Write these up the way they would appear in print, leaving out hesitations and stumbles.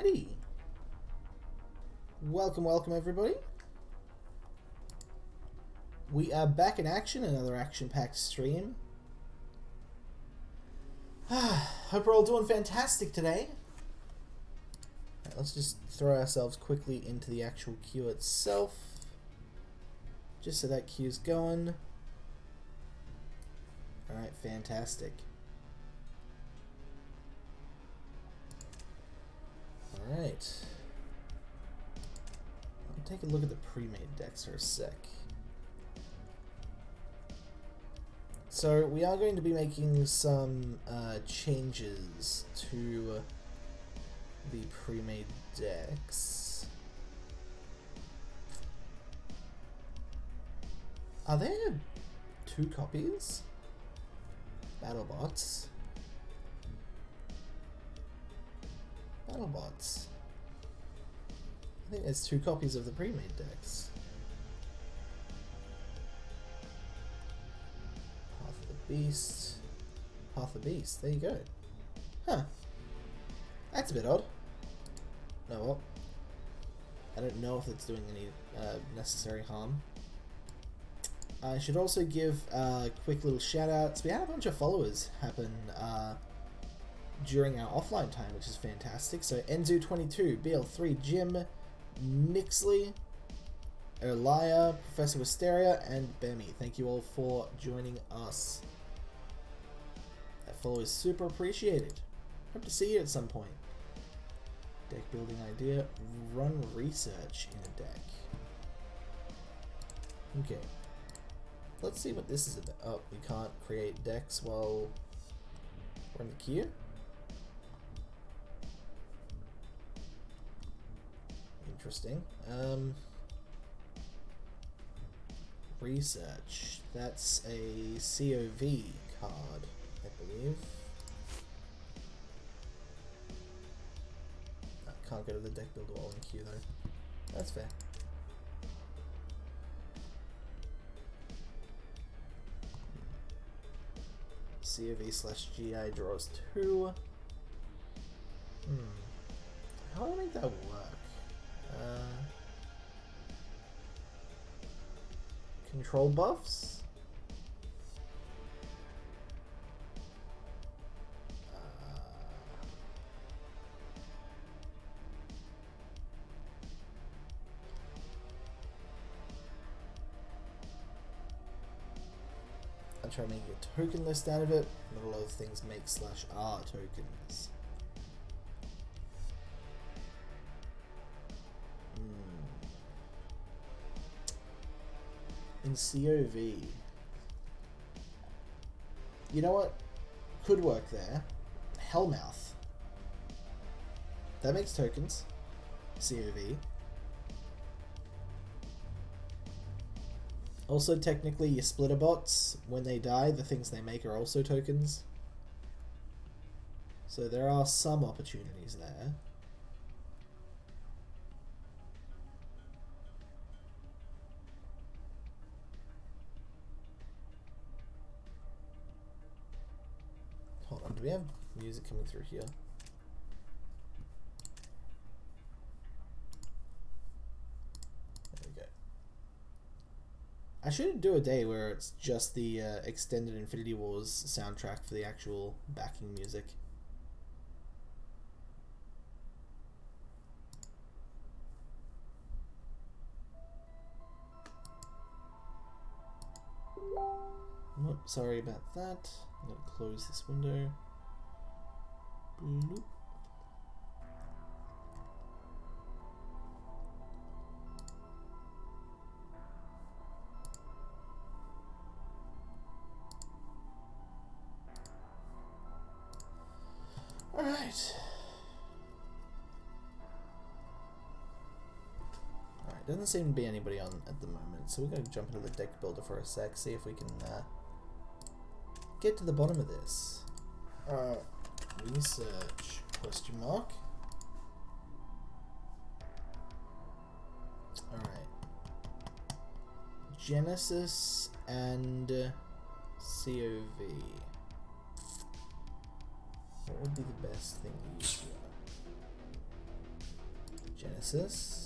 Alrighty. Welcome everybody. We are back in action, another action-packed stream. Hope we're all doing fantastic today. Right, let's just throw ourselves quickly into the actual queue itself. Just so that queue's going. Alright, fantastic. Alright. I'll take a look at the pre-made decks for a sec. So we are going to be making some changes to the pre-made decks. Are there 2 copies? BattleBots. BattleBots. I think there's 2 copies of the pre-made decks. Path of the Beast. Path of the Beast. There you go. Huh. That's a bit odd. No, well, I don't know if it's doing any necessary harm. I should also give quick little shout outs. We had a bunch of followers happen during our offline time, which is fantastic. So Enzu22, BL3, Jim, Nixley, Elia, Professor Wisteria, and Bemmy. Thank you all for joining us. That follow is super appreciated. Hope to see you at some point. Deck building idea, run research in a deck. Okay. Let's see what this is about. Oh, we can't create decks while we're in the queue? Interesting. Research. That's a COV card, I believe. I can't go to the deck builder while in queue though. That's fair. COV/GI draws 2. How do I make that work? Control buffs? I'll try making a token list out of it. Not a lot of things make /R tokens. In COV. You know what? Could work there. Hellmouth. That makes tokens. COV. Also, technically, your splitter bots, when they die, the things they make are also tokens. So there are some opportunities there. Hold on, do we have music coming through here? I should do a day where it's just the extended Infinity Wars soundtrack for the actual backing music. Oh, sorry about that. I'm going to close this window. Bloop. Alright. Alright, doesn't seem to be anybody on at the moment, so we're going to jump into the deck builder for a sec, see if we can get to the bottom of this. Research, question mark. Alright. Genesis and COV. What would be the best thing to use here? Genesis.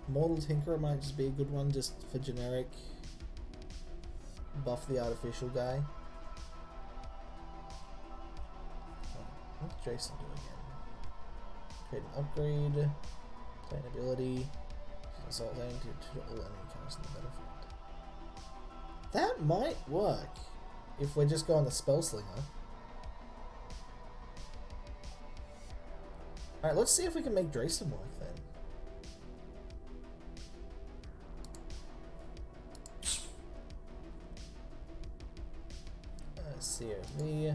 Mortal Tinkerer might just be a good one, just for generic. Buff the artificial guy. What's Jason do again? Create an upgrade. Play an ability. Assault aim to all enemy counters in the battlefield. That might work if we're just going the Spell Slinger. Alright, let's see if we can make Drayson work then. COV.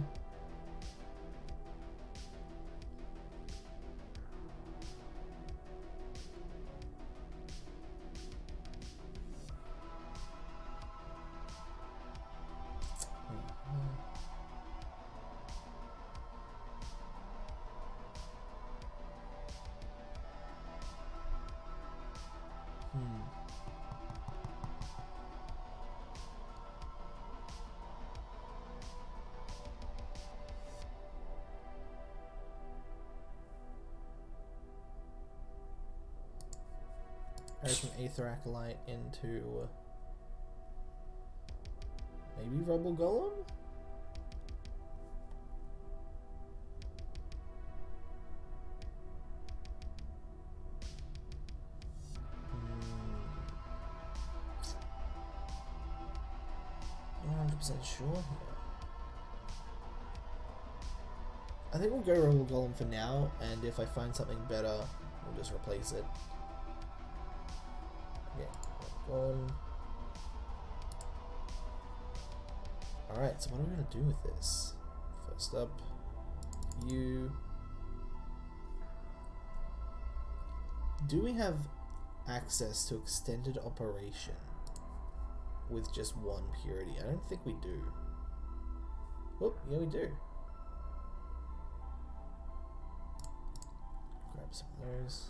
From Aether Acolyte into maybe Rebel Golem? Not 100% sure here. I think we'll go Rebel Golem for now, and if I find something better, we'll just replace it. Alright, so what are we going to do with this? First up, you. Do we have access to extended operation with just one purity? I don't think we do. Oh, yeah we do. Grab some of those.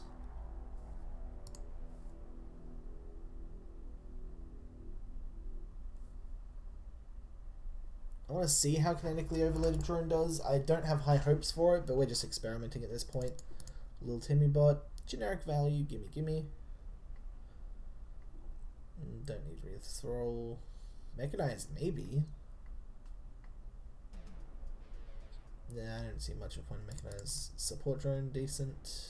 I want to see how kinetically overloaded drone does. I don't have high hopes for it, but we're just experimenting at this point. Little Timmy bot, generic value, gimme. Don't need Wreath Thrall. Mechanized, maybe. Nah, I don't see much of one mechanized. Support drone, decent.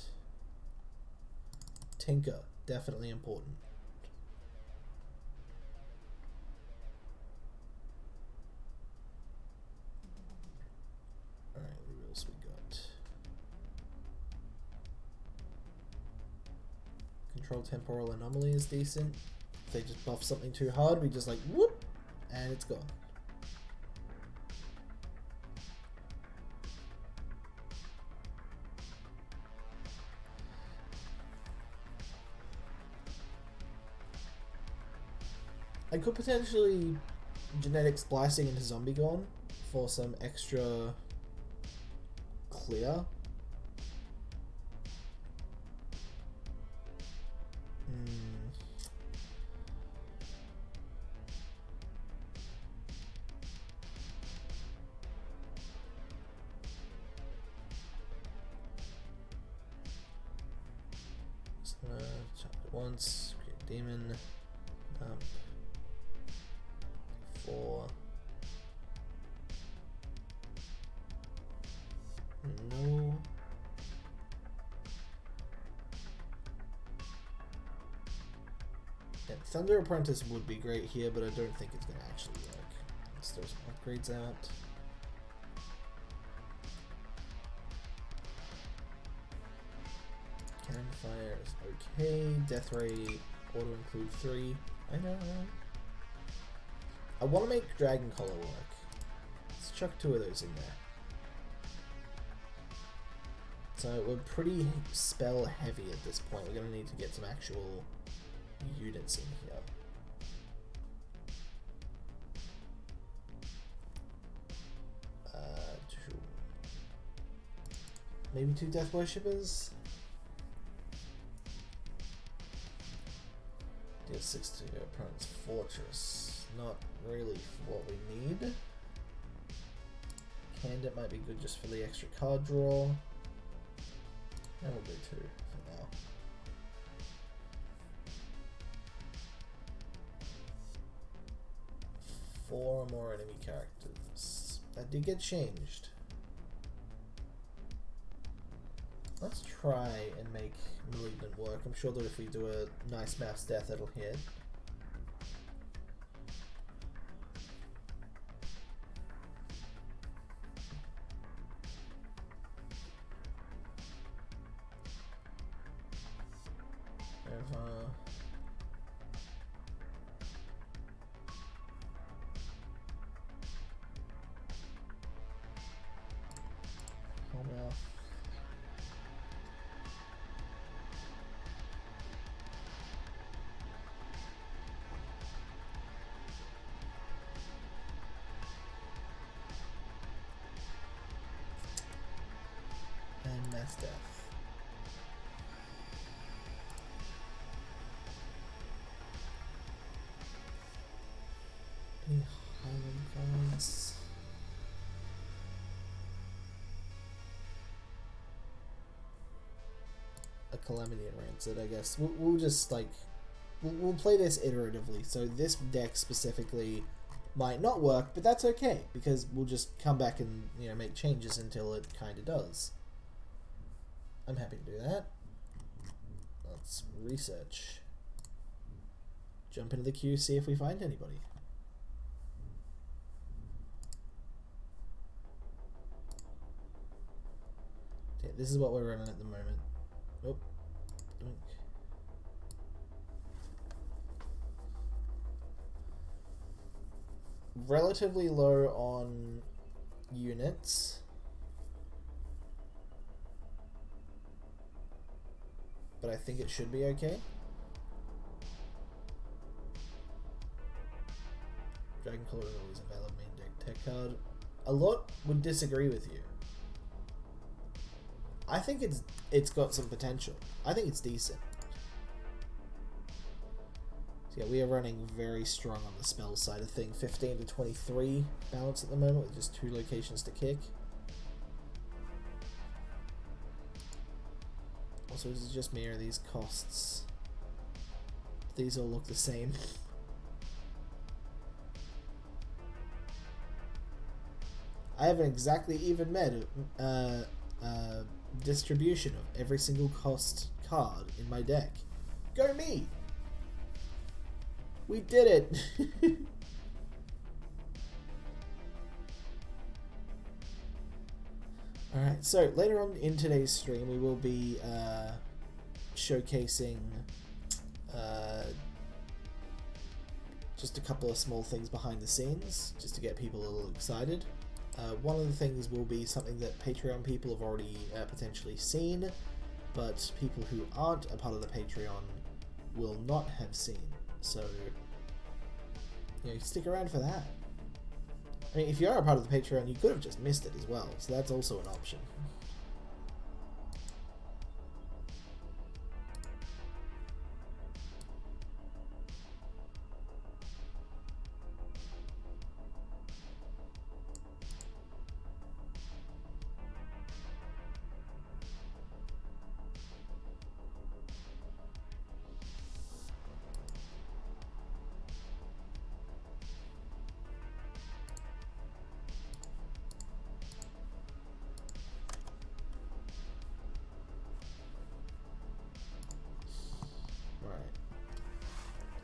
Tinker, definitely important. Control temporal anomaly is decent. If they just buff something too hard, we just like whoop, and it's gone. I could potentially genetic splicing into Zombie Gone for some extra clear. Chop it once, create demon, dump, 4, no, yeah, Thunder Apprentice would be great here, but I don't think it's going to actually work. Let's throw some upgrades out. Cannon Fire is okay. Death Ray auto include 3. I know. I want to make Dragon Collar work. Let's chuck 2 of those in there. So we're pretty spell heavy at this point. We're going to need to get some actual units in here. Maybe 2 Death Worshippers? Deal 6 to your opponent's fortress. Not really for what we need. Candid might be good just for the extra card draw. And we'll do 2 for now. Four or more enemy characters. That did get changed. Let's try and make Malignant work. I'm sure that if we do a nice mouse death, it'll hit. Mass death. Any Highland cards? A Calamity and Rancid, I guess. We'll just like we'll play this iteratively. So this deck specifically might not work, but that's okay because we'll just come back and make changes until it kind of does. I'm happy to do that. Let's research. Jump into the queue, see if we find anybody. Okay, this is what we're running at the moment. Oh, doink. Relatively low on units. But I think it should be okay. Dragon Claw is always a valid main deck tech card. A lot would disagree with you. I think it's got some potential. I think it's decent. So yeah, we are running very strong on the spell side of things. 15 to 23 balance at the moment with just 2 locations to kick. Also, this is just me, or these costs. These all look the same. I have an exactly even distribution of every single cost card in my deck. Go me! We did it! Alright, so later on in today's stream we will be showcasing just a couple of small things behind the scenes, just to get people a little excited. One of the things will be something that Patreon people have already potentially seen, but people who aren't a part of the Patreon will not have seen. So, stick around for that. I mean, if you are a part of the Patreon, you could have just missed it as well, so that's also an option.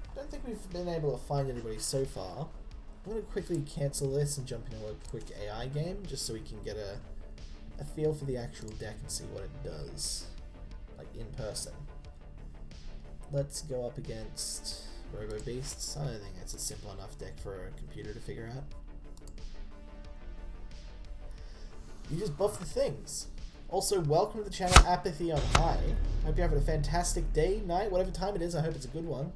I don't think we've been able to find anybody so far. I'm going to quickly cancel this and jump into a quick AI game, just so we can get a feel for the actual deck and see what it does, like in person. Let's go up against Robo Beasts. I don't think it's a simple enough deck for a computer to figure out. You just buff the things. Also, welcome to the channel, Apathy on High. Hope you're having a fantastic day, night, whatever time it is. I hope it's a good one.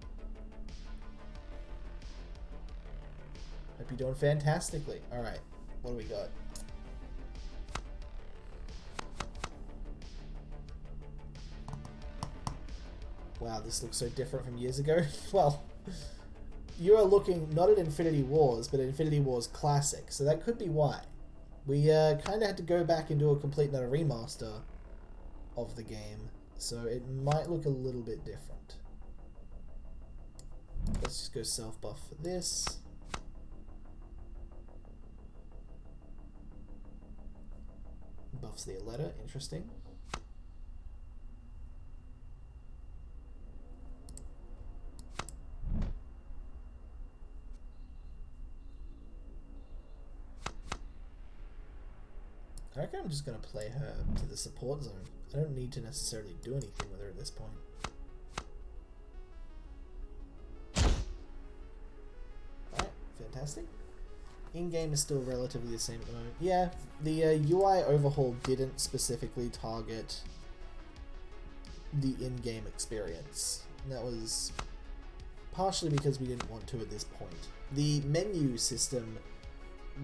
Hope you're doing fantastically. Alright, what do we got? Wow, this looks so different from years ago. Well, you are looking not at Infinity Wars, but at Infinity Wars Classic, so that could be why. We kind of had to go back and do a complete another remaster of the game, so it might look a little bit different. Let's just go self-buff for this. Buffs the letter, interesting. I reckon I'm just going to play her to the support zone. I don't need to necessarily do anything with her at this point. Alright, fantastic. In-game is still relatively the same at the moment. Yeah, the UI overhaul didn't specifically target the in-game experience. And that was partially because we didn't want to at this point. The menu system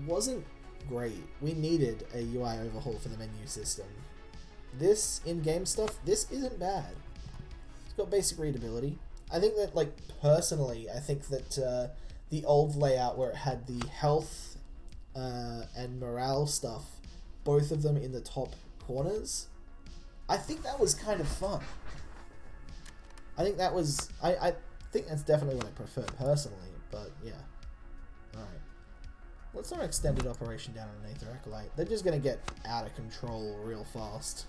wasn't great. We needed a UI overhaul for the menu system. This in-game stuff, this isn't bad. It's got basic readability. I think that, like, personally, I think that the old layout where it had the health and morale stuff, both of them in the top corners, I think that was kind of fun. I think that was... I think that's definitely what I prefer personally, but yeah. Alright. What's our extended operation down on an Aether Acolyte? They're just going to get out of control real fast.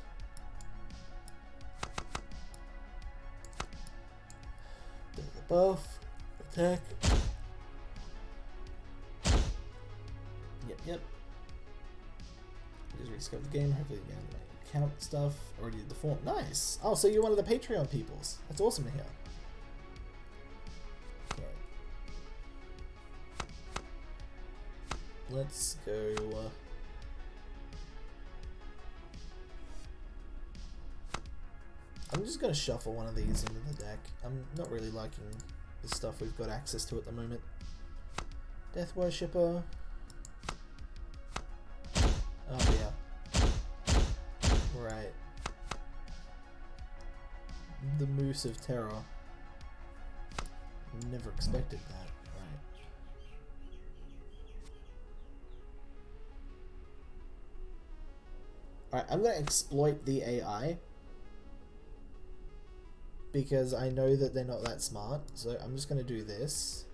Bit of the buff. Attack. Yep. Just rescope the game. Hopefully again my account stuff. Already did the form. Nice! Oh, so you're one of the Patreon peoples. That's awesome to hear. Let's go. I'm just going to shuffle one of these into the deck. I'm not really liking the stuff we've got access to at the moment. Death Worshipper. Oh, yeah. Right. The Moose of Terror. Never expected that. Alright, I'm going to exploit the AI because I know that they're not that smart, so I'm just going to do this.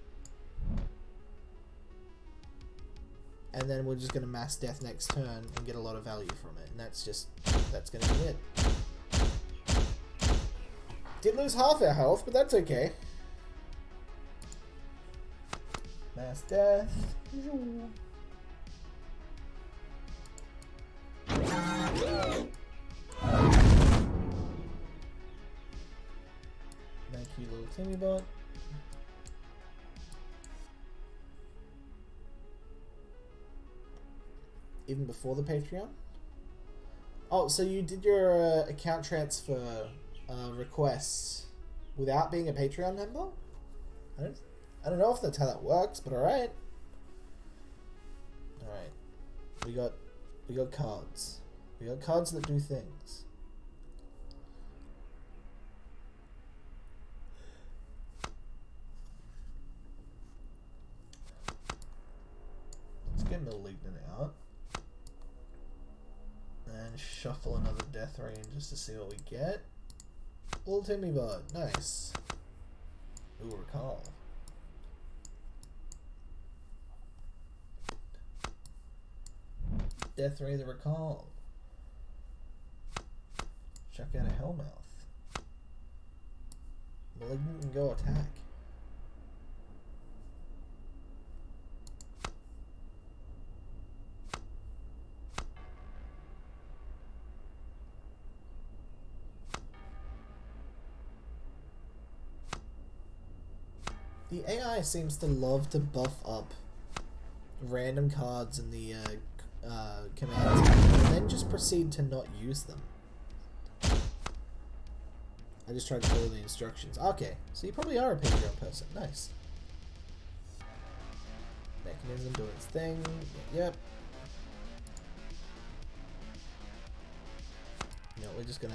And then we're just going to mass death next turn and get a lot of value from it, and that's going to be it. Did lose half our health, but that's okay. Mass death. Thank you, little Timmy bot. Even before the Patreon? Oh, so you did your account transfer requests without being a Patreon member? I don't know if that's how that works, but alright. Alright. We got cards. We got cards that do things. Let's get Malignant out. And shuffle another Death Ray just to see what we get. Little Timmy Bud. Nice. Ooh, Recall. Death Ray the Recall. Chuck out a Hellmouth. Malignant and go attack. The AI seems to love to buff up random cards in the commands, and then just proceed to not use them. I just tried to follow the instructions. Okay, so you probably are a Patreon person. Nice. Mechanism doing its thing. Yep. No, we're just gonna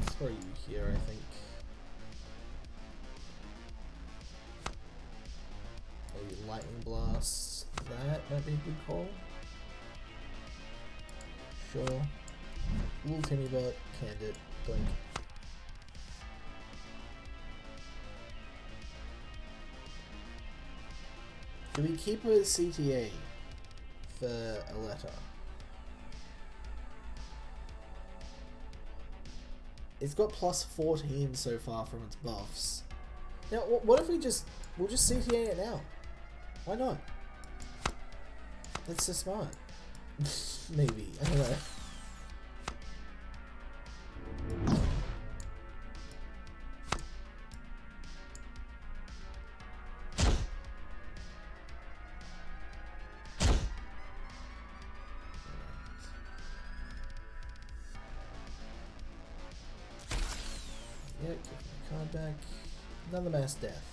throw you here, I think. Maybe lightning blast. That might be a good call. Sure. Little Timmy bot, canned it. Blink. Do we keep a CTA for a letter? It's got plus 14 so far from its buffs. Now, what if we'll just CTA it now? Why not? That's so smart. Maybe, I don't know. Yeah, give my card back. Another mass death.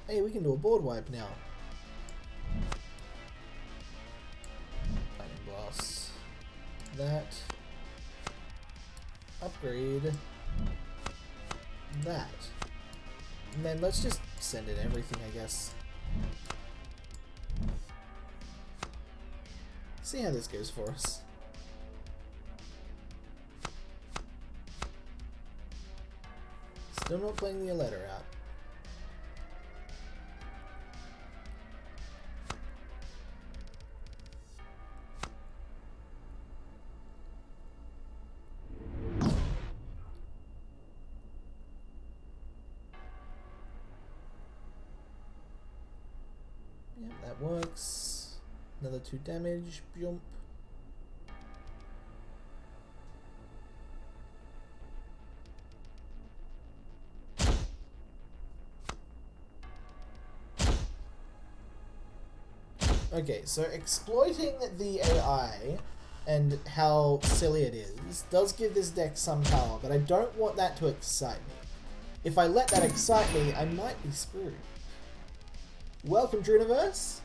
Hey, we can do a board wipe now. Lightning blast. That. Upgrade. That. And then let's just send in everything, I guess. See how this goes for us. Still not playing the letter out. Yep, that works. Another 2 damage. Jump. Okay, so exploiting the AI and how silly it is does give this deck some power, but I don't want that to excite me. If I let that excite me, I might be screwed. Welcome, Druniverse!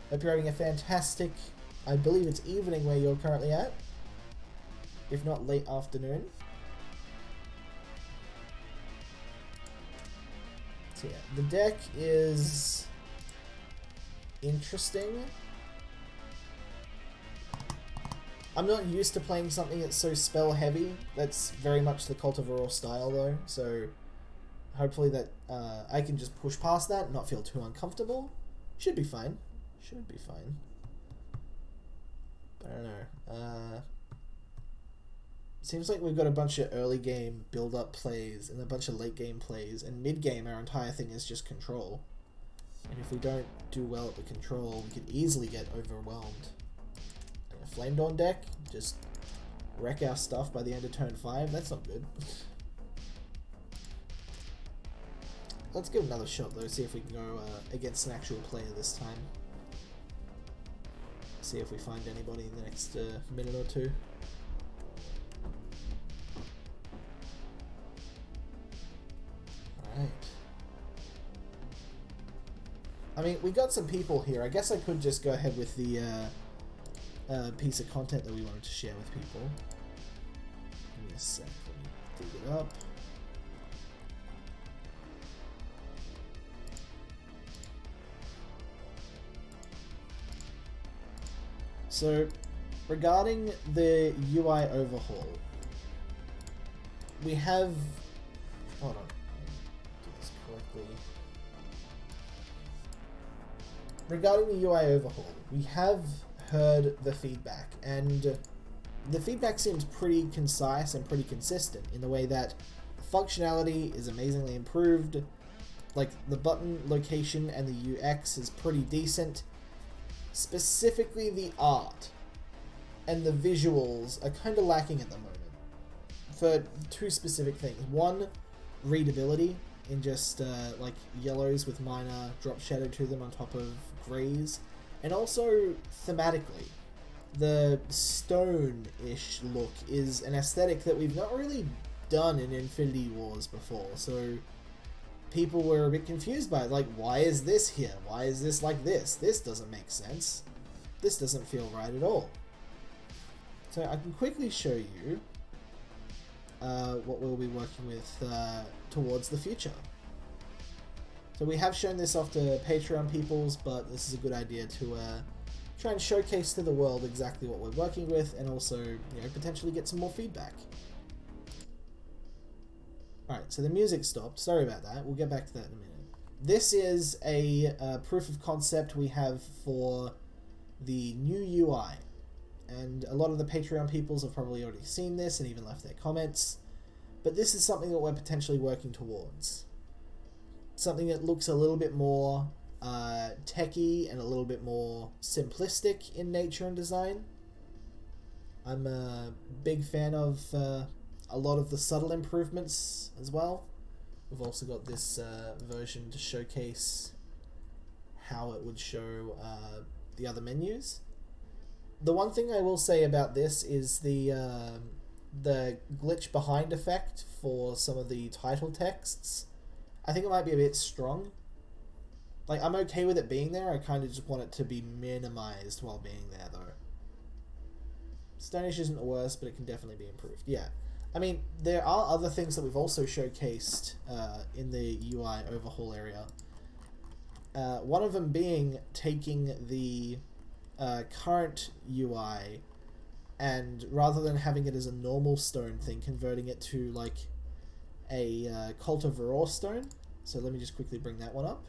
Hope you're having a fantastic, I believe it's evening where you're currently at, if not late afternoon. So yeah, the deck is interesting. I'm not used to playing something that's so spell heavy. That's very much the Cultivar style though, so hopefully that I can just push past that and not feel too uncomfortable. Should be fine. Should be fine. But I don't know. Seems like we've got a bunch of early game build-up plays and a bunch of late game plays, and mid-game our entire thing is just control. And if we don't do well at the control, we could easily get overwhelmed. And a Flame Dawn deck, just wreck our stuff by the end of turn 5, that's not good. Let's give it another shot though, see if we can go against an actual player this time. See if we find anybody in the next minute or two. Alright. I mean, we got some people here. I guess I could just go ahead with the piece of content that we wanted to share with people. Give me a sec, let me dig it up. So, regarding the UI overhaul, we have... Hold on, let me do this correctly. Regarding the UI overhaul, we have heard the feedback, and the feedback seems pretty concise and pretty consistent in the way that functionality is amazingly improved, like the button location and the UX is pretty decent. Specifically the art and the visuals are kind of lacking at the moment. for two specific things. One, readability in just like yellows with minor drop shadow to them on top of greys, and also thematically. The stone-ish look is an aesthetic that we've not really done in Infinity Wars before, so people were a bit confused by it. Like, why is this here? Why is this like this? This doesn't make sense. This doesn't feel right at all. So I can quickly show you what we'll be working with towards the future. So we have shown this off to Patreon peoples, but this is a good idea to try and showcase to the world exactly what we're working with, and also, you know, potentially get some more feedback. Alright, so the music stopped. Sorry about that. We'll get back to that in a minute. This is a proof of concept we have for the new UI. And a lot of the Patreon peoples have probably already seen this and even left their comments. But this is something that we're potentially working towards. Something that looks a little bit more techy and a little bit more simplistic in nature and design. I'm a big fan of a lot of the subtle improvements as well. We've also got this version to showcase how it would show the other menus. The one thing I will say about this is the glitch behind effect for some of the title texts. I think it might be a bit strong. Like, I'm okay with it being there, I kind of just want it to be minimized while being there, though. Stonish isn't the worst, but it can definitely be improved. Yeah. I mean, there are other things that we've also showcased in the UI overhaul area. One of them being taking the current UI and rather than having it as a normal stone thing, converting it to like a Cult of Varor stone. So let me just quickly bring that one up.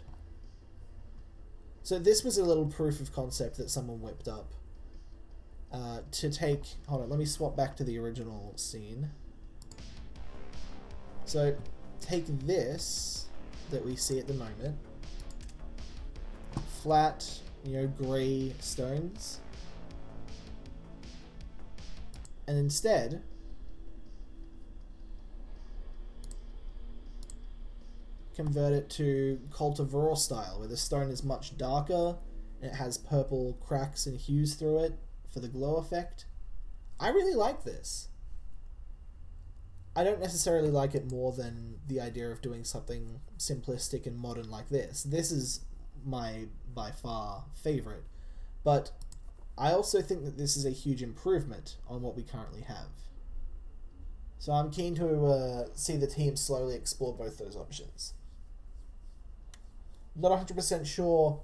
So this was a little proof of concept that someone whipped up to take... Hold on, let me swap back to the original scene. So take this that we see at the moment, flat, you know, grey stones, and instead convert it to Cult of Varor style, where the stone is much darker and it has purple cracks and hues through it for the glow effect. I really like this. I don't necessarily like it more than the idea of doing something simplistic and modern like this. This is my, by far, favourite. But I also think that this is a huge improvement on what we currently have. So I'm keen to see the team slowly explore both those options. Not 100% sure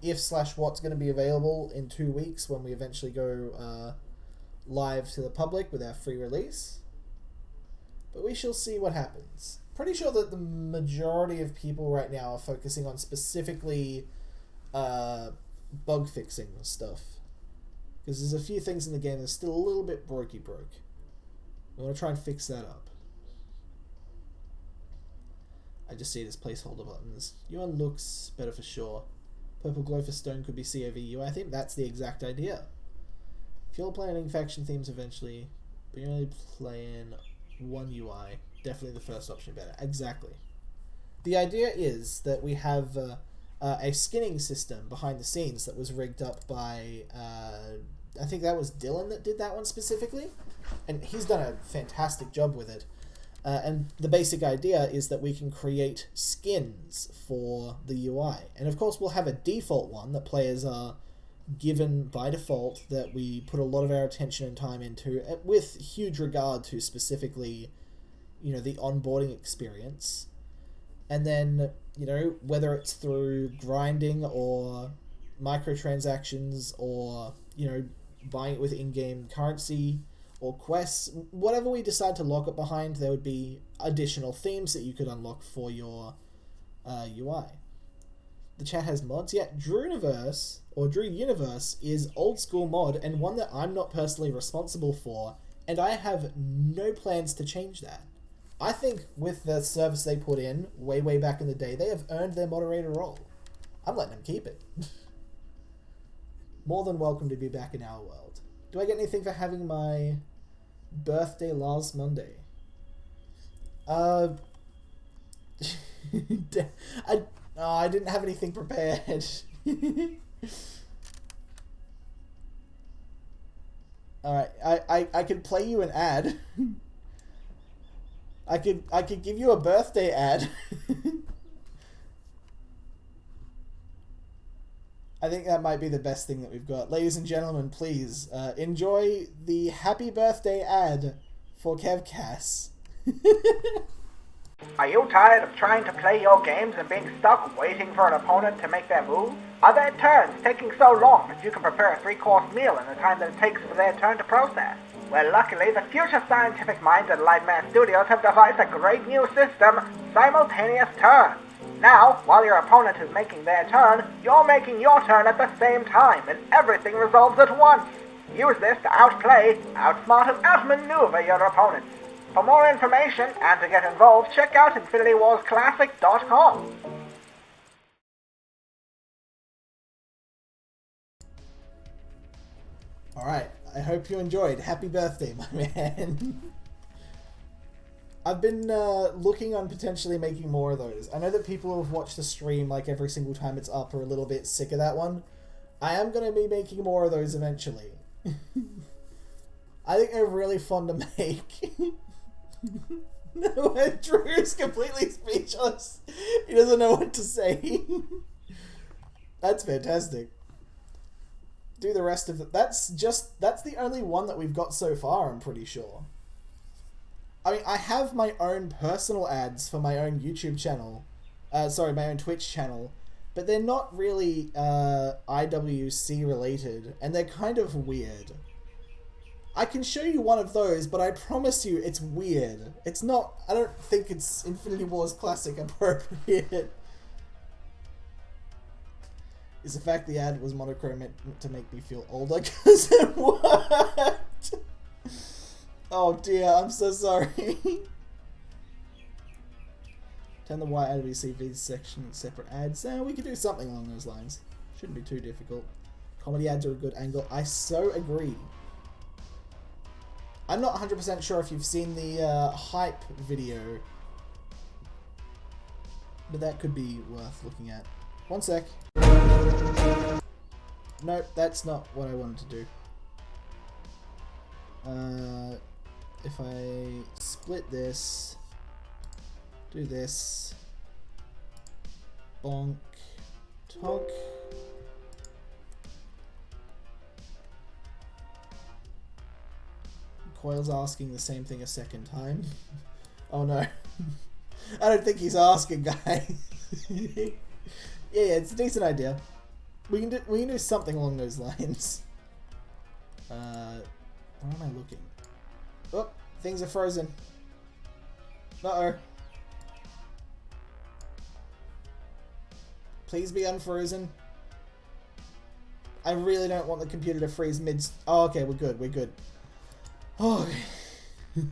if/what's going to be available in 2 weeks when we eventually go live to the public with our free release. But we shall see what happens. Pretty sure that the majority of people right now are focusing on specifically bug fixing stuff. Because there's a few things in the game that's still a little bit brokey broke. We want to try and fix that up. I just see it as placeholder buttons. UN looks better for sure. Purple glow for stone could be COVU. I think that's the exact idea. If you're planning faction themes eventually, but you're only playing one UI, definitely the first option better. Exactly. The idea is that we have a skinning system behind the scenes that was rigged up by, I think that was Dylan that did that one specifically, and he's done a fantastic job with it. And the basic idea is that we can create skins for the UI. And of course we'll have a default one that players are given by default that we put a lot of our attention and time into, with huge regard to specifically, you know, the onboarding experience. And then, you know, whether it's through grinding or microtransactions or, you know, buying it with in-game currency or quests, whatever we decide to lock it behind, there would be additional themes that you could unlock for your UI. The chat has mods. Yeah, Drew Universe, or Drew Universe, is old school mod and one that I'm not personally responsible for, and I have no plans to change that. I think with the service they put in way back in the day, they have earned their moderator role. I'm letting them keep it. More than welcome to be back in our world. Do I get anything for having my birthday last Monday? Uh, I didn't have anything prepared. Alright, I could play you an ad. I could give you a birthday ad. I think that might be the best thing that we've got. Ladies and gentlemen, please enjoy the happy birthday ad for Kevcast. Are you tired of trying to play your games and being stuck waiting for an opponent to make their move? Are their turns taking so long that you can prepare a 3-course meal in the time that it takes for their turn to process? Well, luckily, the future scientific minds at Lightman Studios have devised a great new system, Simultaneous Turns. Now, while your opponent is making their turn, you're making your turn at the same time, and everything resolves at once. Use this to outplay, outsmart, and outmaneuver your opponents. For more information and to get involved, check out InfinityWarsClassic.com. Alright, I hope you enjoyed. Happy birthday, my man. I've been looking on potentially making more of those. I know that people who have watched the stream like every single time it's up are a little bit sick of that one. I am going to be making more of those eventually. I think they're really fun to make. Drew is completely speechless. He doesn't know what to say. That's fantastic. Do the rest of it. That's the only one that we've got so far, I'm pretty sure. I mean, I have my own personal ads for my own YouTube channel. Sorry, my own Twitch channel. But they're not really IWC related, and they're kind of weird. I can show you one of those, but I promise you it's weird. It's not... I don't think it's Infinity Wars Classic appropriate. Is the fact the ad was monochrome meant to make me feel older? Because it worked! Oh dear, I'm so sorry. Turn the white IWC V section in separate ads. We could do something along those lines. Shouldn't be too difficult. Comedy ads are a good angle. I so agree. I'm not 100% sure if you've seen the hype video, but that could be worth looking at. One sec. Nope, that's not what I wanted to do. If I split this, do this, bonk, tonk. Coil's asking the same thing a second time. Oh no. I don't think he's asking, guys. yeah, it's a decent idea. We can do something along those lines. Where am I looking? Oh, things are frozen. Uh-oh. Please be unfrozen. I really don't want the computer to freeze mid... Oh, okay, we're good, we're good. Oh,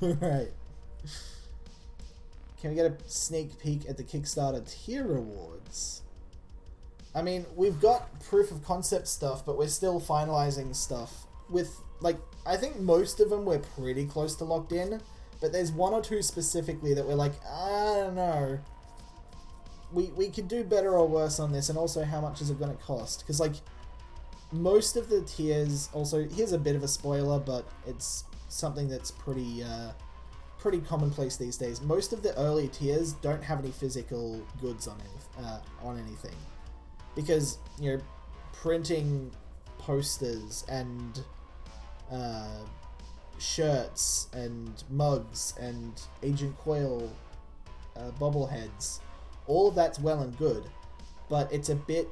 alright. Can we get a sneak peek at the Kickstarter tier rewards? I mean, we've got proof of concept stuff, but we're still finalizing stuff. With, like, I think most of them we're pretty close to locked in, but there's one or two specifically that we're like, I don't know. We could do better or worse on this, and also how much is it going to cost? Because, like, most of the tiers, also, here's a bit of a spoiler, but it's something that's pretty commonplace these days. Most of the early tiers don't have any physical goods on anything, because, you know, printing posters and shirts and mugs and Agent Coil bobbleheads, all of that's well and good, but it's a bit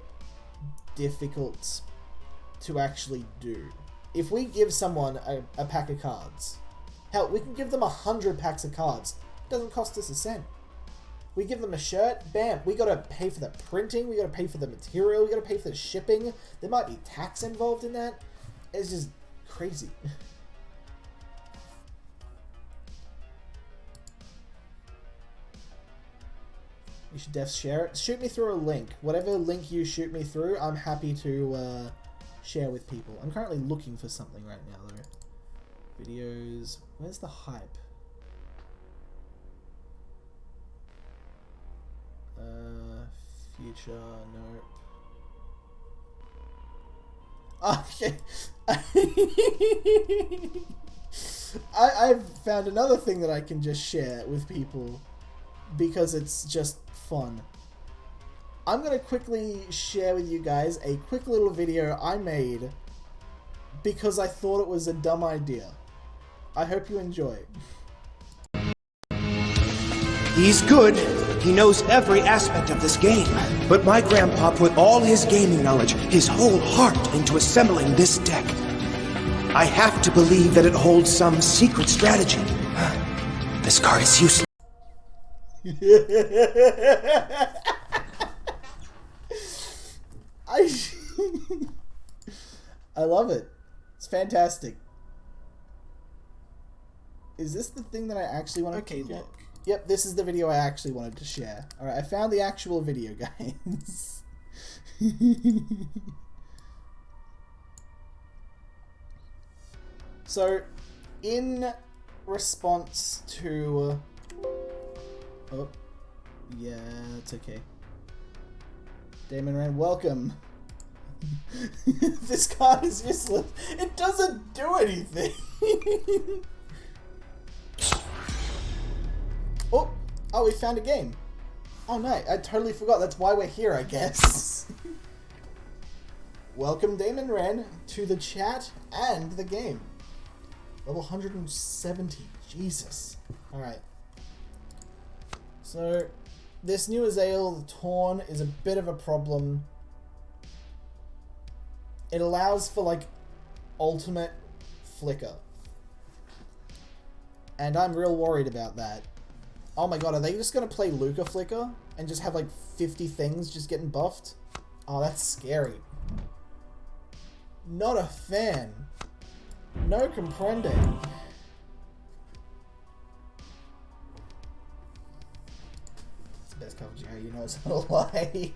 difficult to actually do. If we give someone a pack of cards, hell, we can give them 100 packs of cards. It doesn't cost us a cent. We give them a shirt, bam, we gotta pay for the printing, we gotta pay for the material, we gotta pay for the shipping. There might be tax involved in that. It's just crazy. You should def share it. Shoot me through a link. Whatever link you shoot me through, I'm happy to share with people. I'm currently looking for something right now, though. Videos. Where's the hype? Future, nope. Okay. I've found another thing that I can just share with people because it's just fun. I'm going to quickly share with you guys a quick little video I made because I thought it was a dumb idea. I hope you enjoy. He's good. He knows every aspect of this game. But my grandpa put all his gaming knowledge, his whole heart, into assembling this deck. I have to believe that it holds some secret strategy. This card is useless. I love it. It's fantastic. Is this the thing that I actually wanted to share? Look. Yep, this is the video I actually wanted to share. Alright, I found the actual video, guys. So, in response to... Oh, yeah, it's okay. Damon Rand, welcome. This card is useless. It doesn't do anything. Oh, we found a game. Oh no, I totally forgot. That's why we're here, I guess. Welcome, Damon Wren, to the chat and the game. Level 170. Jesus. Alright. So, this new Azael, the Torn, is a bit of a problem. It allows for, like, ultimate flicker. And I'm real worried about that. Oh my god, are they just gonna play Luca Flicker and just have like 50 things just getting buffed? Oh, that's scary. Not a fan. No comprende. It's the best cover, Jerry, you know it's not a lie.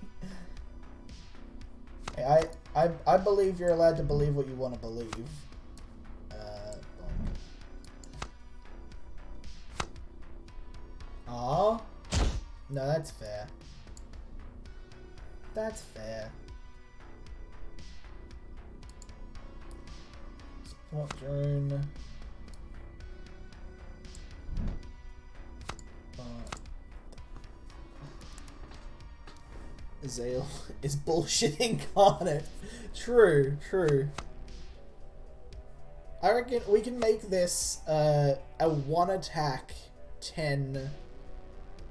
Hey, I believe you're allowed to believe what you want to believe. Aw. No, that's fair. That's fair. Support drone. Azael is bullshit incarnate. True, true. I reckon we can make this a 1 attack 10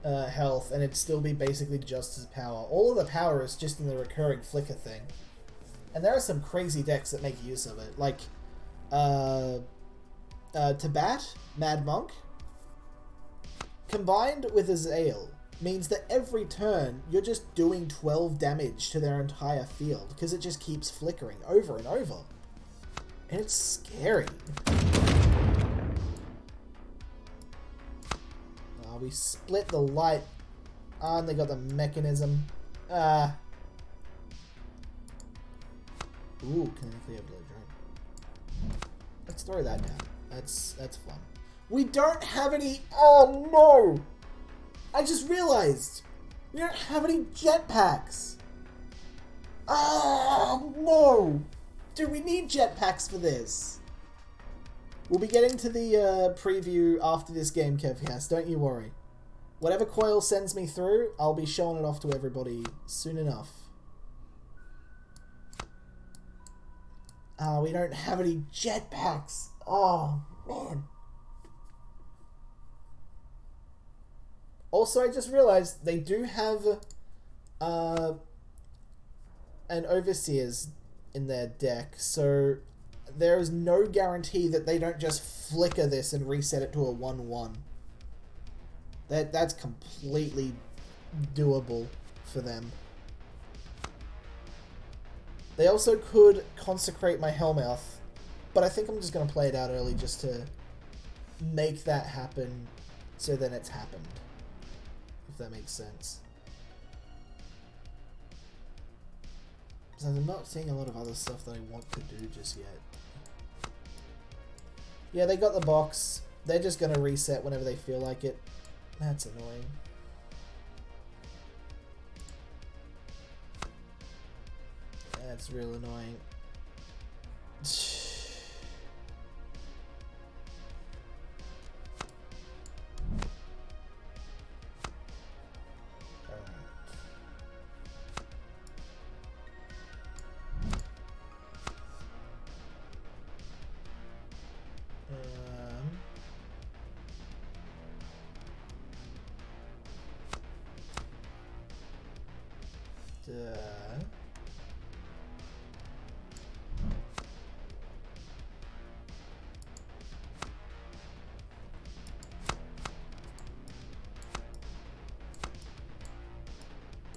health, and it'd still be basically just as power. All of the power is just in the recurring flicker thing. And there are some crazy decks that make use of it. Like, Tabat, Mad Monk, combined with Azael, means that every turn, you're just doing 12 damage to their entire field, because it just keeps flickering over and over. And it's scary. We split the light. And they got the mechanism. Ooh, kinetically able to drone. Let's throw that down. That's fun. We don't have any. Oh no! I just realized we don't have any jetpacks. Oh no! Dude, we need jetpacks for this. We'll be getting to the preview after this game, Kevcast, don't you worry. Whatever Coil sends me through, I'll be showing it off to everybody soon enough. We don't have any jetpacks. Oh, man. Also, I just realized they do have an Overseers in their deck, so there is no guarantee that they don't just flicker this and reset it to a 1-1. That's completely doable for them. They also could consecrate my Hellmouth, but I think I'm just going to play it out early just to make that happen so then it's happened. If that makes sense. So I'm not seeing a lot of other stuff that I want to do just yet. Yeah, they got the box. They're just going to reset whenever they feel like it. That's annoying. That's real annoying.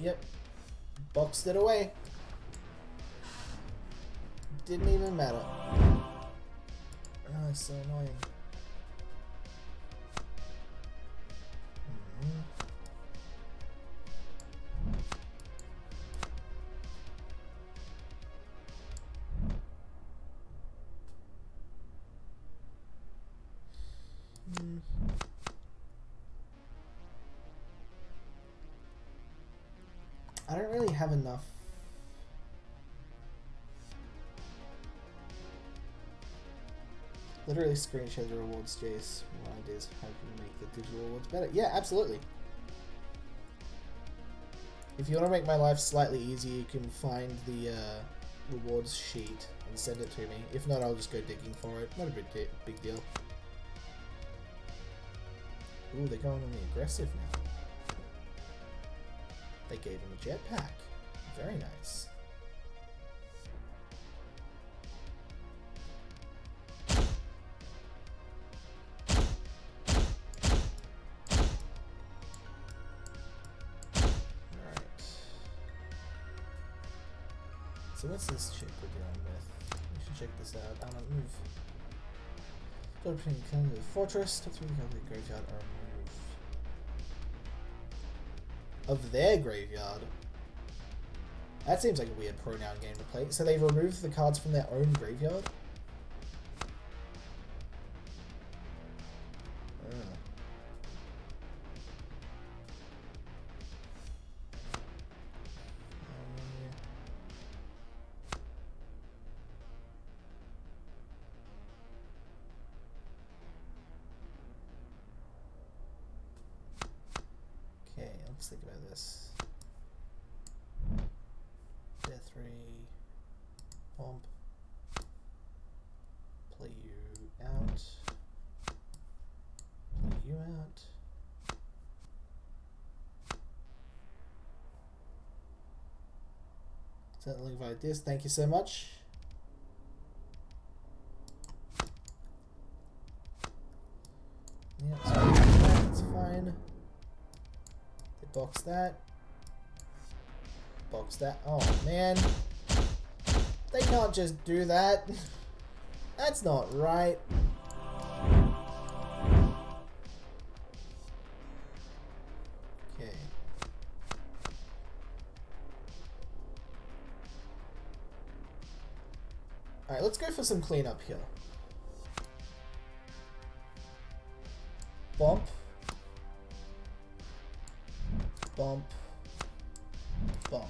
Yep. Boxed it away. Didn't even matter. Oh, it's so annoying. I don't really have enough. Literally screen share the rewards, Jace. What ideas? How can we make the digital rewards better? Yeah, absolutely. If you want to make my life slightly easier, you can find the rewards sheet and send it to me. If not, I'll just go digging for it. Not a big deal. Ooh, they're going on the aggressive now. They gave him a jetpack. Very nice. Alright. So what's this chick we're dealing with? We should check this out. I don't move. Opening the fortress. Top 3 of the graveyard are removed. Of their graveyard. That seems like a weird pronoun game to play. So they've removed the cards from their own graveyard? Okay, let's think about this. Death Ray, Pomp, play you out, play you out. Settling via this, thank you so much. Yeah, that's fine. Box that. Box that. Oh man. They can't just do that. That's not right. Okay. Alright, let's go for some cleanup here. Bump. Bump. Bump.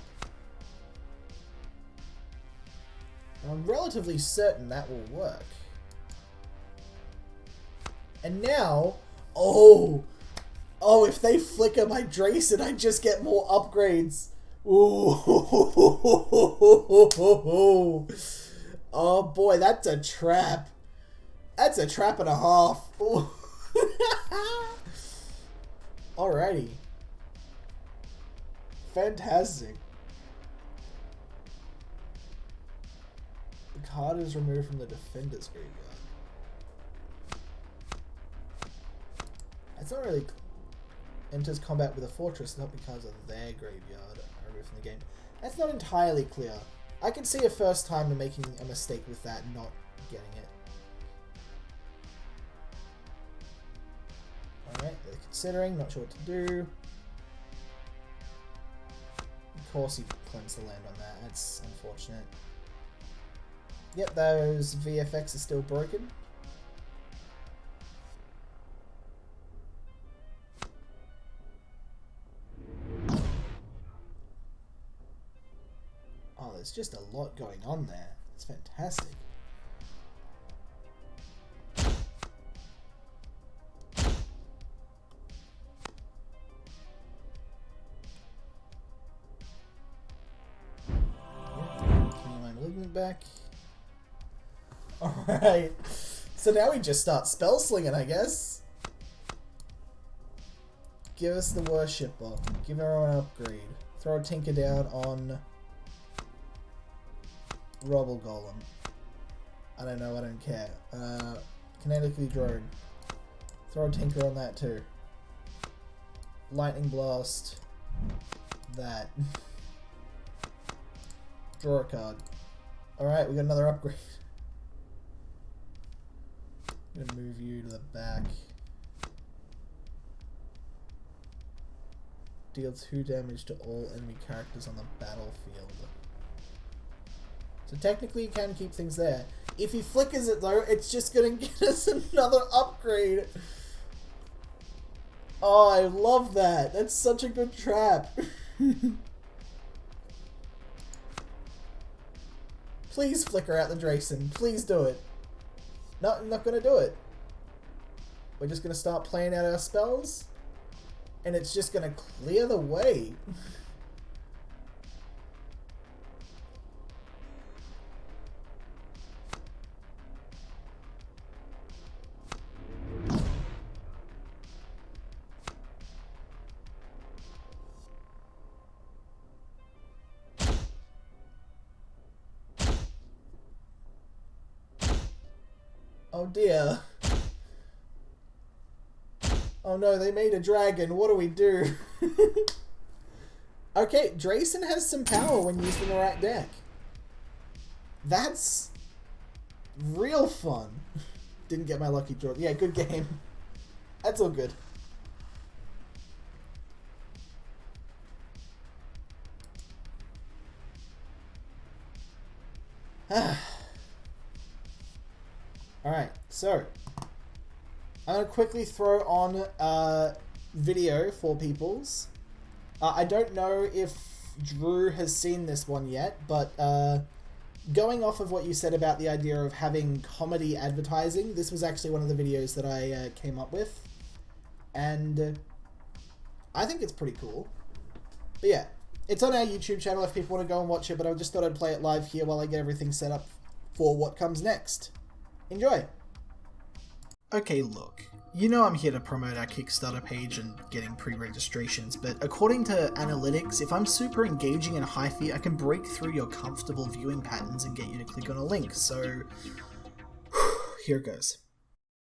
I'm relatively certain that will work. And now, oh, if they flicker my Drayson, I just get more upgrades. Ooh, oh boy, that's a trap. That's a trap and a half. Alrighty. Fantastic. The card is removed from the defender's graveyard. It's not really enters combat with a fortress, not because of their graveyard are removed from the game. That's not entirely clear. I can see a first timer making a mistake with that and not getting it. Alright, they're considering, not sure what to do. Of course you cleanse the land on that, that's unfortunate. Yep, those VFX are still broken. There's just a lot going on there. It's fantastic. Getting my Malignant back. Alright. So now we just start spell slinging, I guess. Give us the Worshipper. Give everyone an upgrade. Throw a Tinker down on Rubble Golem. I don't know, I don't care. Kinetically Drone. Throw a Tinker on that too. Lightning Blast. That. Draw a card. Alright, we got another upgrade. I'm gonna move you to the back. Deal 2 damage to all enemy characters on the battlefield. So technically you can keep things there. If he flickers it though, it's just gonna get us another upgrade. Oh, I love that. That's such a good trap. Please flicker out the Drayson. Please do it. No, I'm not gonna do it. We're just gonna start playing out our spells, and it's just gonna clear the way. Oh dear. Oh no, they made a dragon. What do we do? Okay, Drayson has some power when used in the right deck. That's real fun. Didn't get my lucky draw. Yeah, good game. That's all good. Alright, so I'm going to quickly throw on a video for peoples. I don't know if Drew has seen this one yet, but going off of what you said about the idea of having comedy advertising, this was actually one of the videos that I came up with. And I think it's pretty cool. But yeah, it's on our YouTube channel if people want to go and watch it, but I just thought I'd play it live here while I get everything set up for what comes next. Enjoy! Okay, look. You know I'm here to promote our Kickstarter page and getting pre-registrations, but according to analytics, if I'm super engaging and hyphy, I can break through your comfortable viewing patterns and get you to click on a link, so here it goes.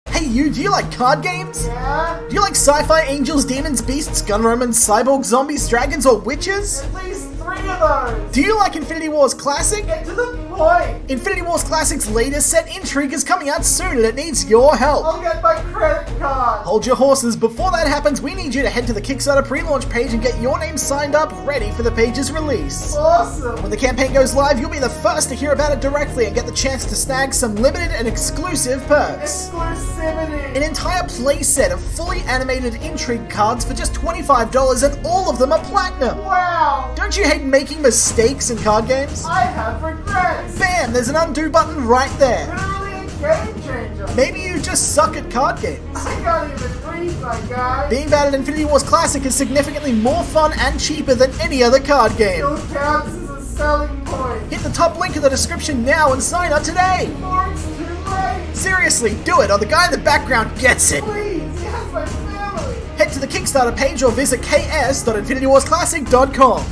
Hey you, do you like card games? Yeah? Do you like sci-fi angels, demons, beasts, gun romans, cyborgs, zombies, dragons, or witches? At least 3 of those! Do you like Infinity Wars Classic? Get to the point! Infinity Wars Classic's latest set, Intrigue, is coming out soon and it needs your help. I'll get my credit card! Hold your horses. Before that happens, we need you to head to the Kickstarter pre-launch page and get your name signed up, ready for the page's release. Awesome! When the campaign goes live, you'll be the first to hear about it directly and get the chance to snag some limited and exclusive perks. Exclusivity! An entire playset of fully animated Intrigue cards for just $25 and all of them are platinum. Wow! Don't you hate making mistakes in card games? I have regrets! Bam! There's an undo button right there. Literally a game changer! Maybe you just suck at card games. I can't even breathe, my guy! Being bad at Infinity Wars Classic is significantly more fun and cheaper than any other card game. Still counts as a selling point! Hit the top link in the description now and sign up today. Or it's too late! Seriously, do it or the guy in the background gets it. Please, he has my family! Head to the Kickstarter page or visit ks.infinitywarsclassic.com.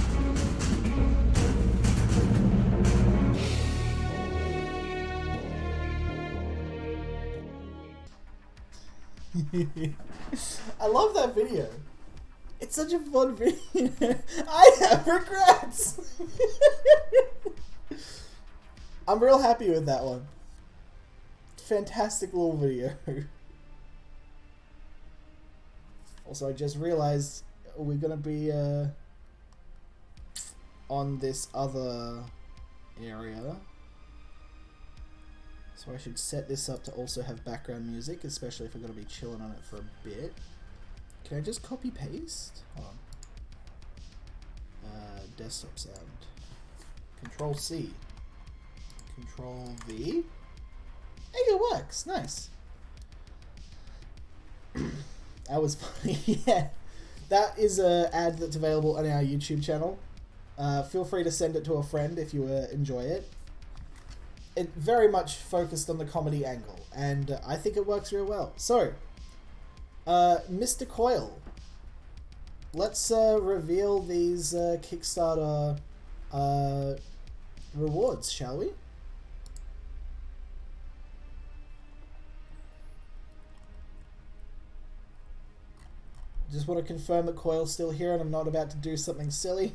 I love that video. It's such a fun video. I have regrets. I'm real happy with that one. Fantastic little video. Also, I just realized we're gonna be on this other area. So I should set this up to also have background music, especially if we're going to be chilling on it for a bit. Can I just copy paste? Hold on. Desktop sound. Control C. Control V. Hey, it works. Nice. That was funny. Yeah. That is an ad that's available on our YouTube channel. Feel free to send it to a friend if you enjoy it. It very much focused on the comedy angle, and I think it works real well. So, Mr. Coyle, let's reveal these Kickstarter rewards, shall we? Just want to confirm that Coyle's still here and I'm not about to do something silly.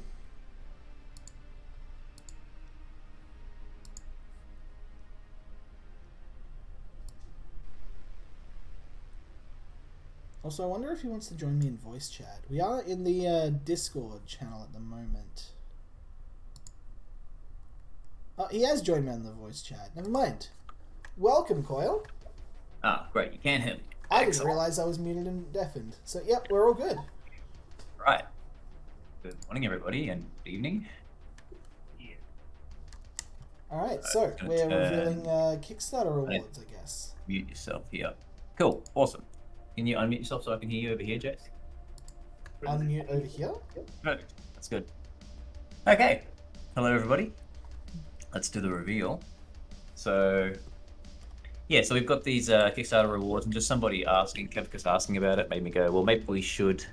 Also, I wonder if he wants to join me in voice chat. We are in the Discord channel at the moment. Oh, he has joined me in the voice chat. Never mind. Welcome, Coyle. Ah, great. You can hear me. I didn't realize I was muted and deafened. So, yep, we're all good. Right. Good morning, everybody, and good evening. Alright, so we're revealing Kickstarter rewards, I guess. Mute yourself here. Cool. Awesome. Can you unmute yourself so I can hear you over here, Jace? Unmute over here? Perfect. That's good. Okay. Hello, everybody. Let's do the reveal. So, yeah, so we've got these Kickstarter rewards, and just somebody asking, Kevka's asking about it, made me go, well, maybe we should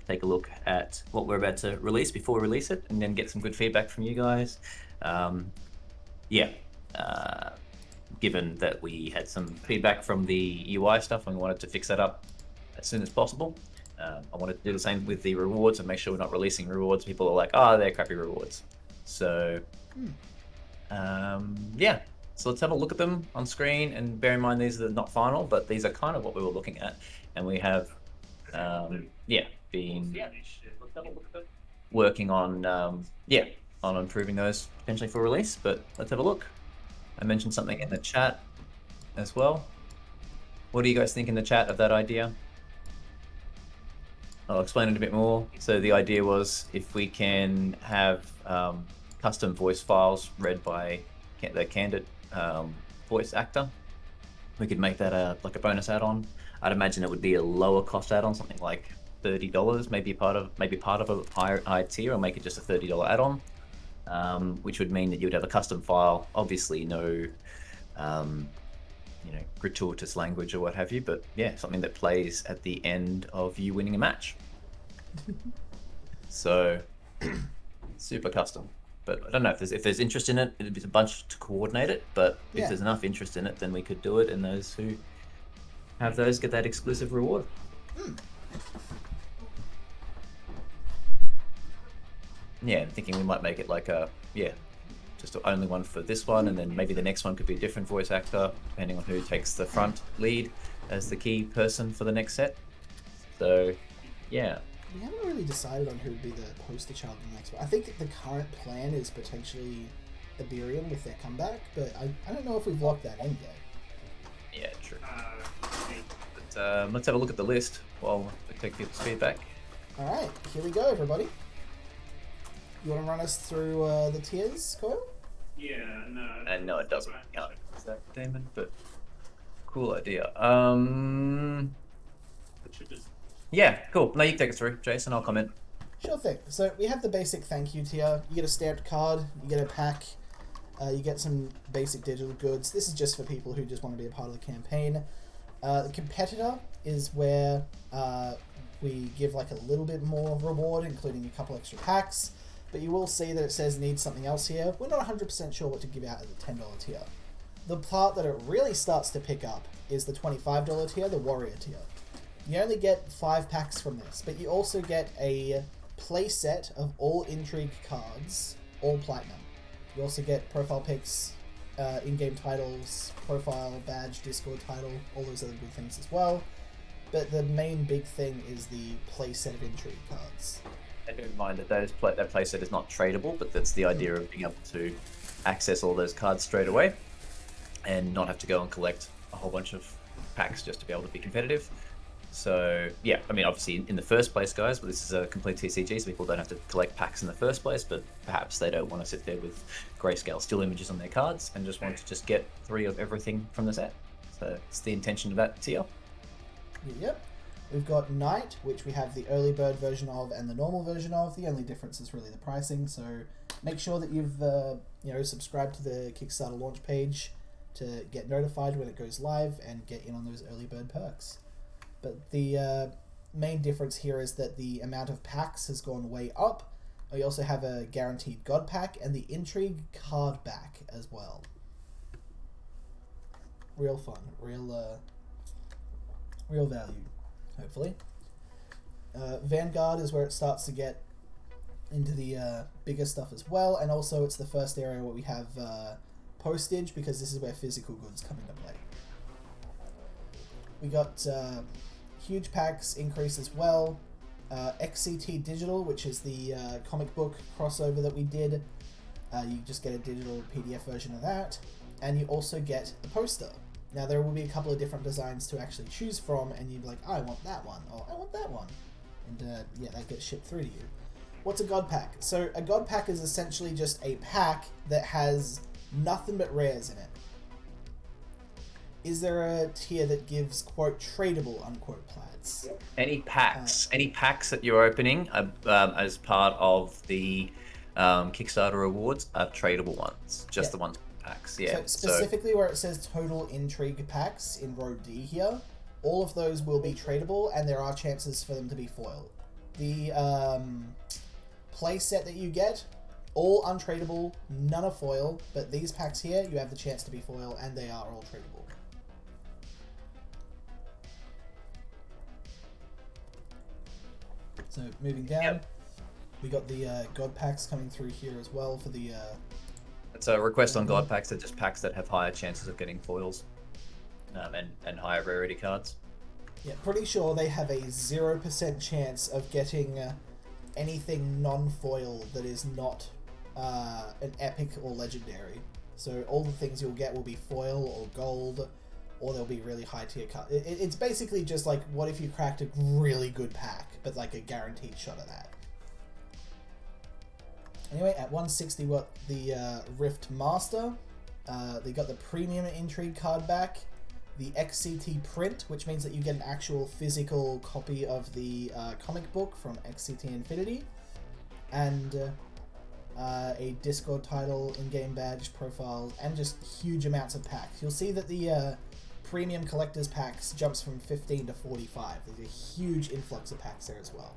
take a look at what we're about to release before we release it, and then get some good feedback from you guys. Given that we had some feedback from the UI stuff and we wanted to fix that up as soon as possible, I wanted to do the same with the rewards and make sure we're not releasing rewards. People are like, oh, they're crappy rewards. So, yeah. So let's have a look at them on screen, and bear in mind these are not final, but these are kind of what we were looking at. And we have, been working on, on improving those potentially for release, but let's have a look. I mentioned something in the chat as well. What do you guys think in the chat of that idea? I'll explain it a bit more. So the idea was if we can have custom voice files read by the candid voice actor, we could make that like a bonus add-on. I'd imagine it would be a lower cost add-on, something like $30, maybe part of a higher tier, or make it just a $30 add-on. Which would mean that you would have a custom file, obviously no, gratuitous language or what have you, but yeah, something that plays at the end of you winning a match. So, super custom. But I don't know if there's interest in it. It'd be a bunch to coordinate it, but if there's enough interest in it, then we could do it, and those who have those get that exclusive reward. Yeah, I'm thinking we might make it like just the only one for this one, and then maybe the next one could be a different voice actor, depending on who takes the front lead as the key person for the next set. So, yeah. We haven't really decided on who would be the poster child in the next one. I think the current plan is potentially Iberian with their comeback, but I don't know if we've locked that in yet. Yeah, true. But let's have a look at the list while we take people's feedback. Alright, here we go, everybody. You want to run us through the tiers, Coyle? Yeah, no. And no, it doesn't. Can't. Is that Damon? But cool idea. Yeah, cool. No, you can take us through, Jason. I'll comment. Sure thing. So we have the basic thank you tier. You get a stamped card. You get a pack. You get some basic digital goods. This is just for people who just want to be a part of the campaign. The competitor is where we give like a little bit more reward, including a couple extra packs. But you will see that it says needs something else here. We're not 100% sure what to give out at the $10 tier. The part that it really starts to pick up is the $25 tier, the Warrior tier. You only get 5 packs from this, but you also get a playset of all Intrigue cards, all Platinum. You also get profile pics, in-game titles, profile, badge, Discord title, all those other good things as well. But the main big thing is the playset of Intrigue cards. And bear in mind that that playset is not tradable, but that's the idea of being able to access all those cards straight away and not have to go and collect a whole bunch of packs just to be able to be competitive. So yeah, I mean, obviously in the first place, guys, but this is a complete TCG, so people don't have to collect packs in the first place. But perhaps they don't want to sit there with grayscale still images on their cards and just want to just get 3 of everything from the set. So it's the intention of that tier. Yep. We've got Knight, which we have the early bird version of and the normal version of. The only difference is really the pricing. So make sure that you've subscribed to the Kickstarter launch page to get notified when it goes live and get in on those early bird perks. But the main difference here is that the amount of packs has gone way up. We also have a guaranteed God pack and the Intrigue card back as well. Real fun, real value, hopefully. Vanguard is where it starts to get into the bigger stuff as well, and also it's the first area where we have postage, because this is where physical goods come into play. We got huge packs increase as well. XCT Digital, which is the comic book crossover that we did. You just get a digital PDF version of that, and you also get a poster. Now there will be a couple of different designs to actually choose from, and you'd be like, I want that one, or I want that one. And yeah, that gets shipped through to you. What's a God pack? So a God pack is essentially just a pack that has nothing but rares in it. Is there a tier that gives, quote, tradable, unquote, plats? Any packs that you're opening as part of the Kickstarter rewards are tradable ones. Just the ones with packs. Yeah. So specifically where it says total intrigue packs in row D here, all of those will be tradable, and there are chances for them to be foil. The play set that you get, all untradable, none are foil, but these packs here, you have the chance to be foil, and they are all tradable. So moving down, we got the God packs coming through here as well for the... It's a request on God packs. They're just packs that have higher chances of getting foils and higher rarity cards. Yeah, pretty sure they have a 0% chance of getting anything non-foil that is not an epic or legendary. So all the things you'll get will be foil or gold, or they'll be really high tier cards. It's basically just like, what if you cracked a really good pack, but like a guaranteed shot at that. Anyway, at 160 we got the Rift Master. They got the Premium Intrigue card back. The XCT print, which means that you get an actual physical copy of the comic book from XCT Infinity. And a Discord title, in-game badge, profiles, and just huge amounts of packs. You'll see that the Premium Collector's packs jumps from 15 to 45. There's a huge influx of packs there as well.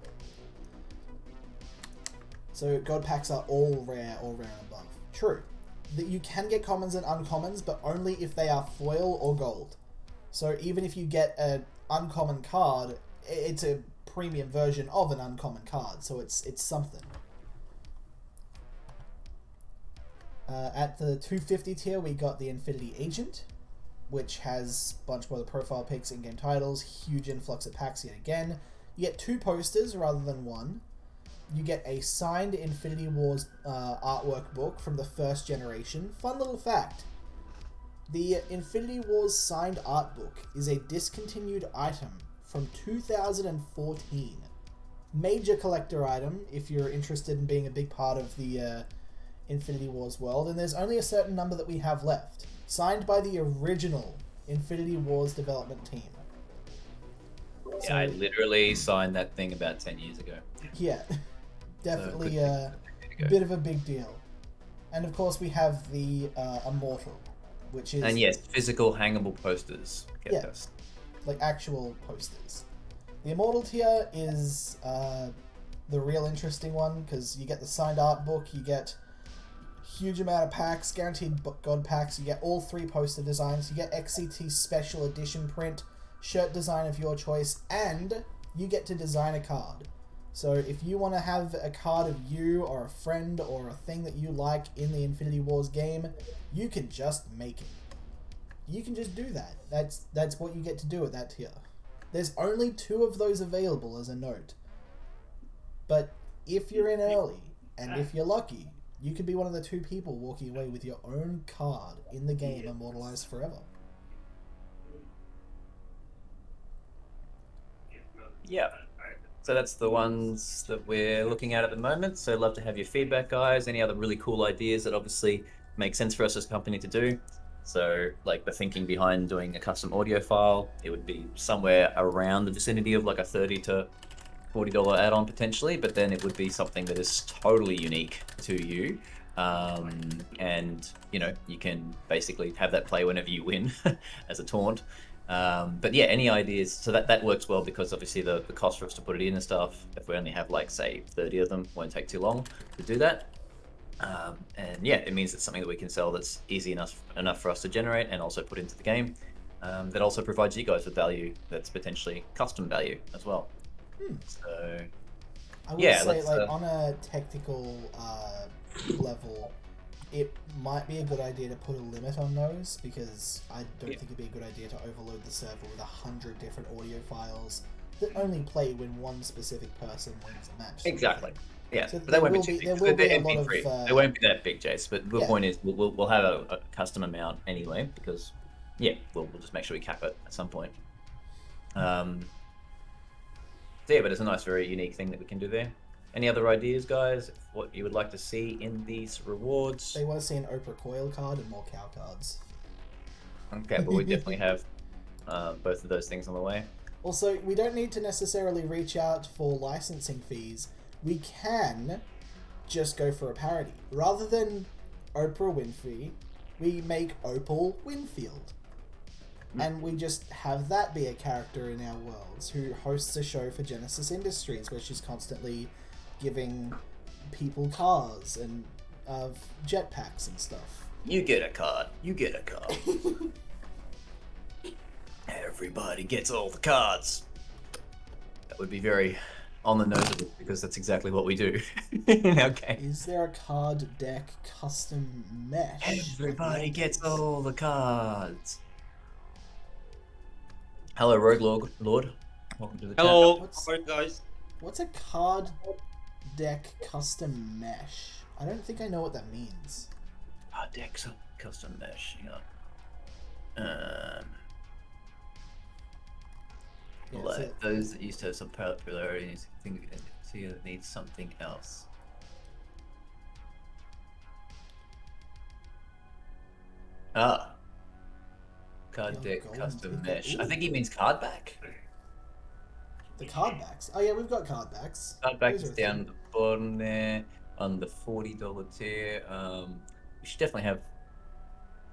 So God packs are all rare or rare and above. True. That you can get commons and uncommons, but only if they are foil or gold. So even if you get an uncommon card, it's a premium version of an uncommon card, so it's something. At the 250 tier, we got the Infinity Agent, which has a bunch more of the profile pics, in-game titles, huge influx of packs yet again. You get 2 posters rather than 1. You get a signed Infinity Wars artwork book from the first generation. Fun little fact. The Infinity Wars signed art book is a discontinued item from 2014. Major collector item if you're interested in being a big part of the Infinity Wars world, and there's only a certain number that we have left. Signed by the original Infinity Wars development team. Yeah, so, I literally signed that thing about 10 years ago. Yeah, definitely a bit of a big deal. And of course we have the Immortal, which is... And yes, physical hangable posters kept us. Like actual posters. The Immortal tier is the real interesting one, because you get the signed art book, you get huge amount of packs, guaranteed God packs, you get all 3 poster designs, you get XCT special edition print, shirt design of your choice, and you get to design a card. So if you want to have a card of you or a friend or a thing that you like in the Infinity Wars game, you can just make it. You can just do that. That's what you get to do at that tier. There's only 2 of those available as a note. But if you're in early, and if you're lucky, you could be one of the 2 people walking away with your own card in the game immortalized forever. Yeah. So that's the ones that we're looking at the moment. So love to have your feedback, guys. Any other really cool ideas that obviously make sense for us as a company to do. So like the thinking behind doing a custom audio file, it would be somewhere around the vicinity of like a $30 to $40 add-on potentially, but then it would be something that is totally unique to you. And you can basically have that play whenever you win as a taunt. But yeah, any ideas? So that works well because obviously the cost for us to put it in and stuff, if we only have like say 30 of them, won't take too long to do that. And yeah, it means it's something that we can sell that's easy enough for us to generate and also put into the game. That also provides you guys with value that's potentially custom value as well. So I would yeah, say, like, on a technical level, it might be a good idea to put a limit on those, because I don't think it'd be a good idea to overload the server with 100 different audio files that only play when one specific person wins a match. Exactly. Yeah, So but they won't be too big. there will be a lot MP3. of, They won't be that big, Jace. But the yeah. point is, we'll have a custom amount anyway, because yeah, we'll just make sure we cap it at some point. So yeah, but it's a nice, very unique thing that we can do there. Any other ideas, guys? What you would like to see in these rewards? They want to see an Oprah Coil card and more cow cards. Okay, but we definitely have both of those things on the way. Also, we don't need to necessarily reach out for licensing fees. We can just go for a parody. Rather than Oprah Winfrey, we make Opal Winfield. And we just have that be a character in our worlds who hosts a show for Genesis Industries where she's constantly giving people cars and jetpacks and stuff. You get a card. You get a card. Everybody gets all the cards. That would be very on the nose of it, because that's exactly what we do in our game. Is there a card deck custom mesh? Everybody gets all the cards. Hello, Rogue Lord. Welcome to the Hello, What's- how are you guys? What's a card deck custom mesh? I don't think I know what that means. Our deck's a custom mesh. Hang on. Yeah, Like so- those that used to have some popularity, think see that needs something else. Ah. Card Young deck Golden custom Ticket. mesh. Ooh. I think he means card back. The card backs. Oh yeah, we've got card backs. Card back Those is are a down thing. the bottom there on the $40 tier. We should definitely have.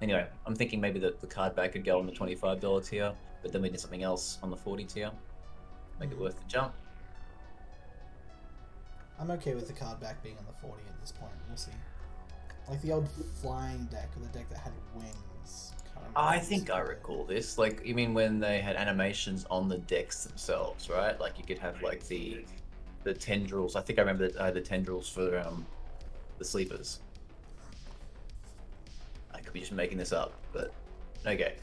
Anyway, I'm thinking maybe the card back could go on the $25 tier, but then we did something else on the 40 tier. Make it worth the jump. I'm okay with the card back being on the 40 at this point. We'll see. Like the old flying deck, or the deck that had wings. Can't remember I what think it's I called. recall this. Like, you mean when they had animations on the decks themselves, right? Like you could have like the tendrils. I think I remember that I had the tendrils for the sleepers. I could be just making this up, but okay.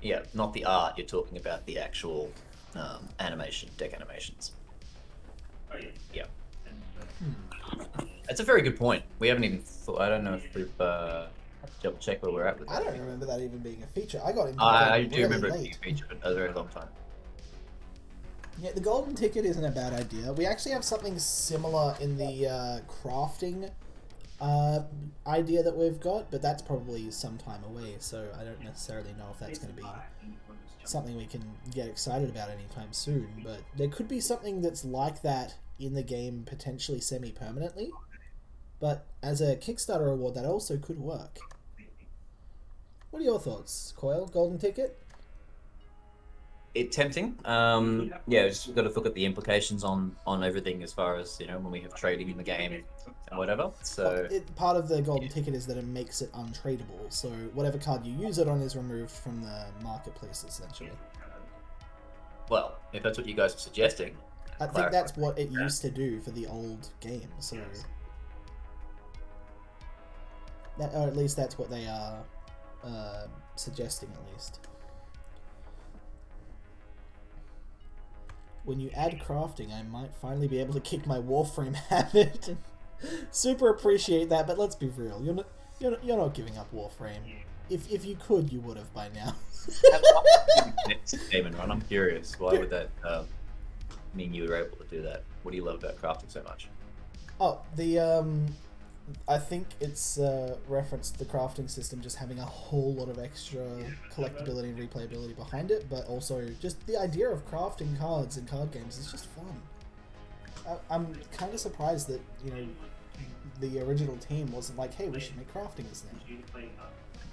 Yeah, not the art. You're talking about the actual animation, deck animations. Yeah. That's a very good point. We haven't even thought. I don't know if we've double check where we're at with that. I don't remember that even being a feature. I got into the I game do really remember it late. being a feature, but a very long time. Yeah, the golden ticket isn't a bad idea. We actually have something similar in the crafting idea that we've got, but that's probably some time away, so I don't necessarily know if that's going to be something we can get excited about anytime soon, but there could be something that's like that in the game potentially semi-permanently, but as a Kickstarter award that also could work. What are your thoughts, Coil? Golden ticket? It's tempting. Yeah, just got to look at the implications on everything as far as, you know, when we have trading in the game and whatever. So Part of the golden ticket is that it makes it untradeable, so whatever card you use it on is removed from the marketplace, essentially. well, if that's what you guys are suggesting, I think that's what it used to do for the old game, so... That, or at least that's what they are suggesting, at least. When you add crafting, I might finally be able to kick my Warframe habit. Super appreciate that, but let's be real. You're not giving up Warframe. If you could, you would have by now. Next game and run. I'm curious. Why would that? mean you were able to do that? What do you love about crafting so much? Oh, I think it's referenced the crafting system just having a whole lot of extra collectability and replayability behind it, but also just the idea of crafting cards in card games is just fun. I'm kind of surprised that, the original team wasn't like, hey, we should make crafting as now. But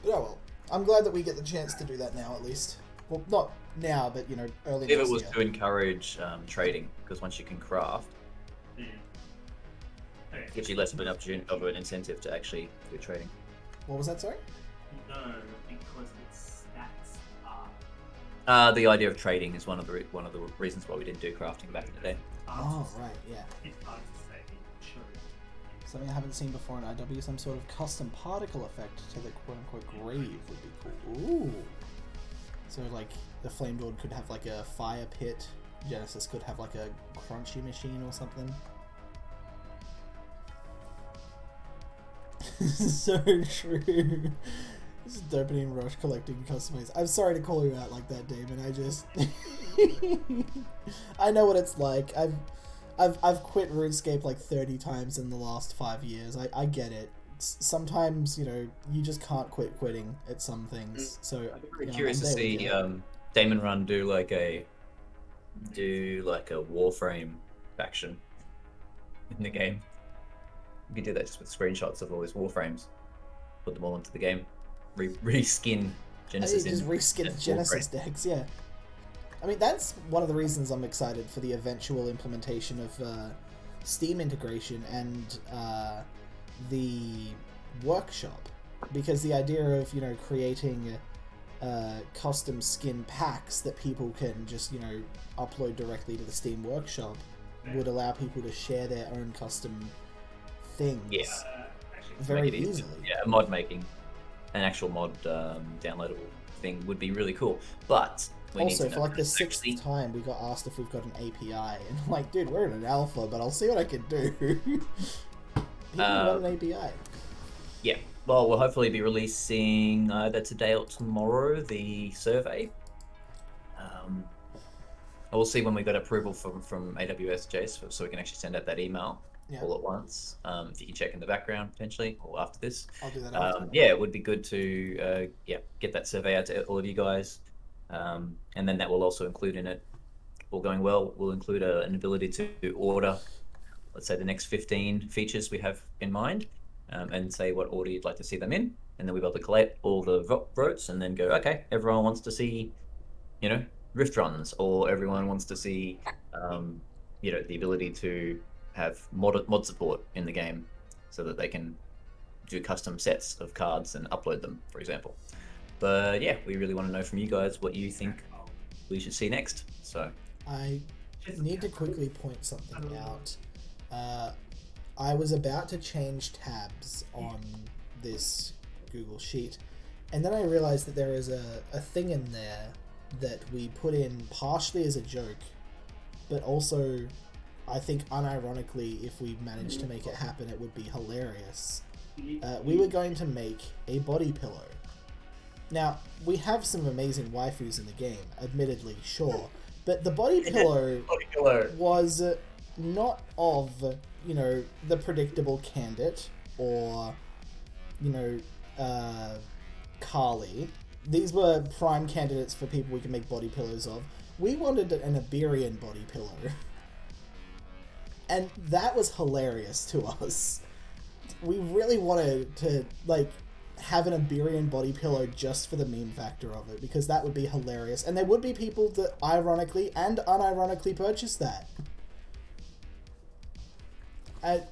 oh well. I'm glad that we get the chance to do that now, at least. Well, not now, but, early If next it was year. to encourage trading, because once you can craft, it gives you less of an incentive to actually do trading. What was that, sorry? No, because its stats are. The idea of trading is one of the reasons why we didn't do crafting back in the day. Oh, right, yeah. It's hard to say. Sure. Something I haven't seen before in IW, some sort of custom particle effect to the quote-unquote grave would be cool. Ooh! So, like, the Flame Lord could have, like, a fire pit. Genesis could have, like, a crunchy machine or something. So true. This is dopamine rush collecting customized. I'm sorry to call you out like that, Damon. I just... I know what it's like. I've quit RuneScape like 30 times in the last 5 years. I get it. Sometimes, you just can't quit quitting at some things. So I'm very curious to see Damon Run do like a Warframe faction in the game. You could do that just with screenshots of all his Warframes, put them all into the game, reskin Genesis. Just reskin Genesis decks, yeah. I mean, that's one of the reasons I'm excited for the eventual implementation of Steam integration and the workshop, because the idea of creating custom skin packs that people can just upload directly to the Steam workshop would allow people to share their own custom things very easily. Yeah, mod making, an actual mod downloadable thing would be really cool. But also, for like the 6th time, we got asked if we've got an API, and I'm like, dude, we're in an alpha, but I'll see what I can do. People want an API. Yeah, well, we'll hopefully be releasing either today or tomorrow the survey. We'll see when we got approval from AWS, Jace, so we can actually send out that email all at once. If you can check in the background potentially, or after this. I'll do that. Yeah, it would be good to get that survey out to all of you guys. And then that will also include in it, all going well, we'll include an ability to order, let's say, the next 15 features we have in mind, and say what order you'd like to see them in, and then we'll be able to collate all the votes and then go, okay, everyone wants to see, rift runs, or everyone wants to see, the ability to have mod support in the game so that they can do custom sets of cards and upload them, for example. But yeah, we really want to know from you guys what you think we should see next. So I need to quickly point something out. I was about to change tabs on this Google Sheet, and then I realized that there is a thing in there that we put in partially as a joke, but also I think unironically, if we managed to make it happen, it would be hilarious. We were going to make a body pillow. Now, we have some amazing waifus in the game, admittedly, sure, but the body pillow was not of, the predictable Candid or, Carly. These were prime candidates for people we can make body pillows of. We wanted an Iberian body pillow. And that was hilarious to us. We really wanted to, have an Iberian body pillow just for the meme factor of it, because that would be hilarious. And there would be people that ironically and unironically purchase that. And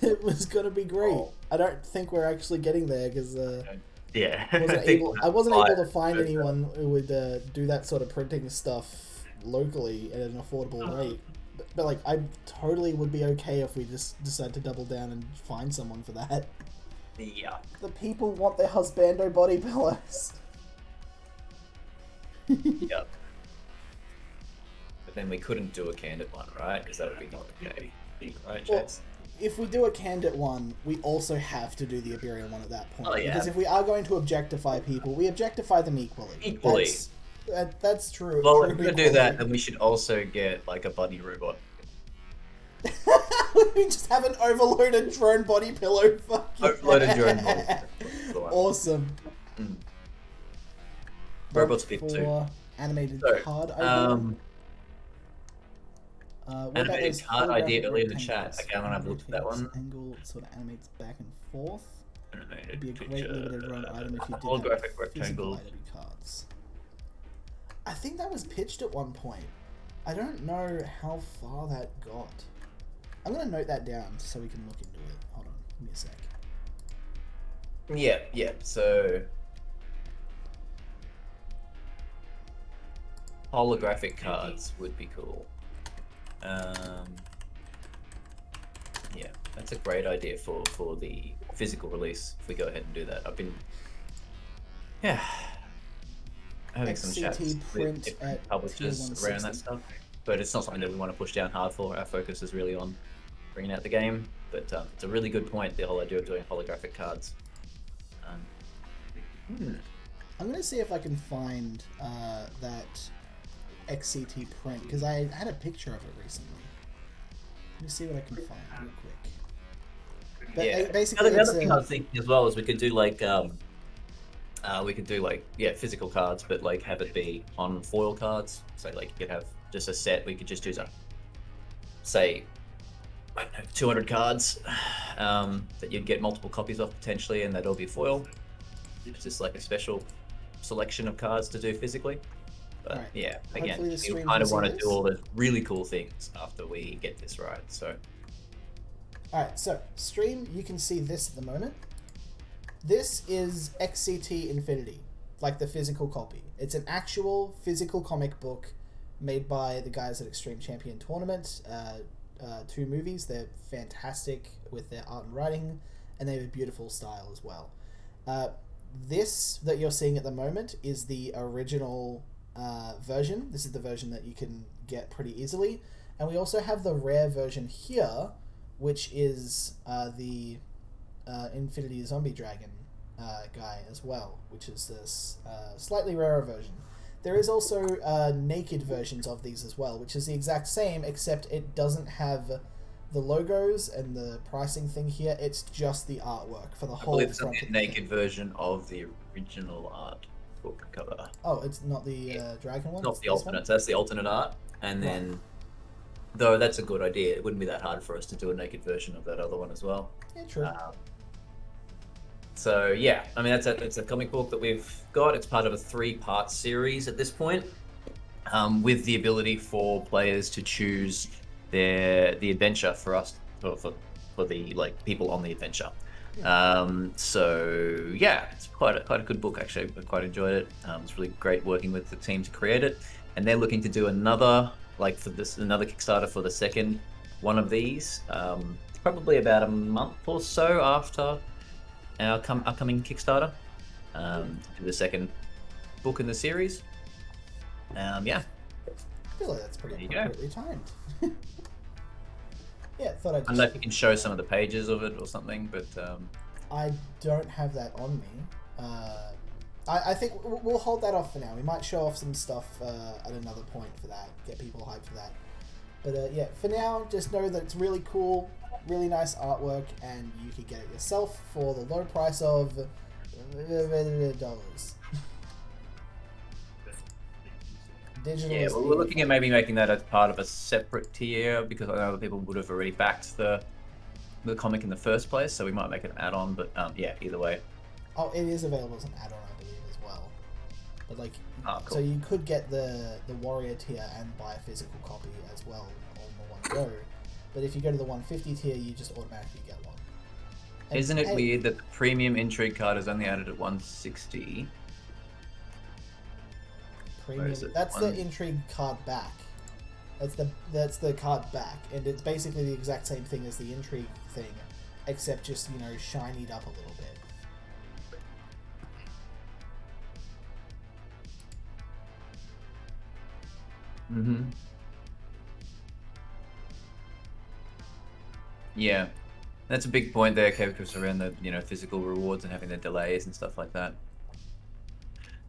it was going to be great. I don't think we're actually getting there, because I wasn't able to find anyone who would do that sort of printing stuff locally at an affordable rate. But I totally would be okay if we just decide to double down and find someone for that. Yeah. The people want their husbando body pillows. Yep. But then we couldn't do a Candid one, right? Because that would be not okay. Right, Well, Chase? if we do a Candid one, we also have to do the Iberian one at that point. Oh, yeah. Because if we are going to objectify people, we objectify them equally. That's true. Well, true if we're gonna do that, then we should also get like a bunny robot. We just have an overloaded drone body pillow. Fuck Overloaded yeah. drone body pillow. Awesome. Mm. Bob Robots big too. for animated So, card opener. What about animated those card idea holographic earlier in the chat. rectangles? Okay, I'm gonna have a look at that one. Angle sort of animates back and forth. It'd Animated be a great picture. limited run item if you did Holographic have rectangle. physical IW cards. I think that was pitched at one point. I don't know how far that got. I'm gonna note that down so we can look into it. Hold on, give me a sec. Yeah. So holographic cards would be cool. Yeah, that's a great idea for the physical release. If we go ahead and do that, I've been having some chats XCT with print different at publishers tier around that 160. stuff, but it's not something that we want to push down hard for. Our focus is really on bringing out the game. But it's a really good point, the whole idea of doing holographic cards. I'm gonna see if I can find that XCT print because I had a picture of it recently. Let me see what I can find real quick. But Yeah. basically, The it's other thing I was thinking as well is we could do like physical cards, but like have it be on foil cards. So like you could have just a set. We could just use say, I don't know, 200 cards that you'd get multiple copies of potentially, and that'd all be foil. It's just like a special selection of cards to do physically. But Right. yeah, Hopefully again, the you stream kind can of see want to this. do all the really cool things after we get this right. So Alright, so stream, you can see this at the moment. This is XCT Infinity, like the physical copy. It's an actual physical comic book made by the guys at Extreme Champion Tournament. 2 movies. They're fantastic with their art and writing, and they have a beautiful style as well. This that you're seeing at the moment is the original version. This is the version that you can get pretty easily. And we also have the rare version here, which is the Infinity Zombie Dragon guy as well, which is this slightly rarer version. There is also naked versions of these as well, which is the exact same, except it doesn't have the logos and the pricing thing here. It's just the artwork for the I whole believe it's front a of the naked thing. version of the original art book cover. Oh, it's not the dragon one? Not It's the this one? alternate. That's the alternate art, and then though that's a good idea, it wouldn't be that hard for us to do a naked version of that other one as well. Yeah, true. So yeah, I mean it's a comic book that we've got. It's part of a 3-part series at this point, with the ability for players to choose the adventure for us for the like people on the adventure. So yeah, it's quite a good book actually. I quite enjoyed it. It's really great working with the team to create it, and they're looking to do another another Kickstarter for the second one of these. Probably about a month or so after our upcoming Kickstarter, to do the second book in the series. Yeah. I feel like that's pretty There you go. appropriately timed. Yeah, thought I'd I don't know if you can show some of the pages of it or something, but I don't have that on me. I think we'll hold that off for now. We might show off some stuff at another point for that, get people hyped for that. But yeah, for now, just know that it's really cool, really nice artwork, and you can get it yourself for the low price of $. Digital yeah, is well, we're looking at maybe making that as part of a separate tier because I know that people would have already backed the comic in the first place, so we might make it an add-on. But yeah, either way. Oh, it is available as an add-on, I believe, as well. But like, Oh, cool. so you could get the warrior tier and buy a physical copy as well on the one go. But if you go to the 150 tier, you just automatically get one. And, Isn't it hey, weird that the premium intrigue card is only added at 160? Premium, is it? that's the One- intrigue card back. That's the card back, and it's basically the exact same thing as the intrigue thing, except just shinied up a little bit. Mm-hmm. Yeah, that's a big point there, Kev, because around the physical rewards and having the delays and stuff like that.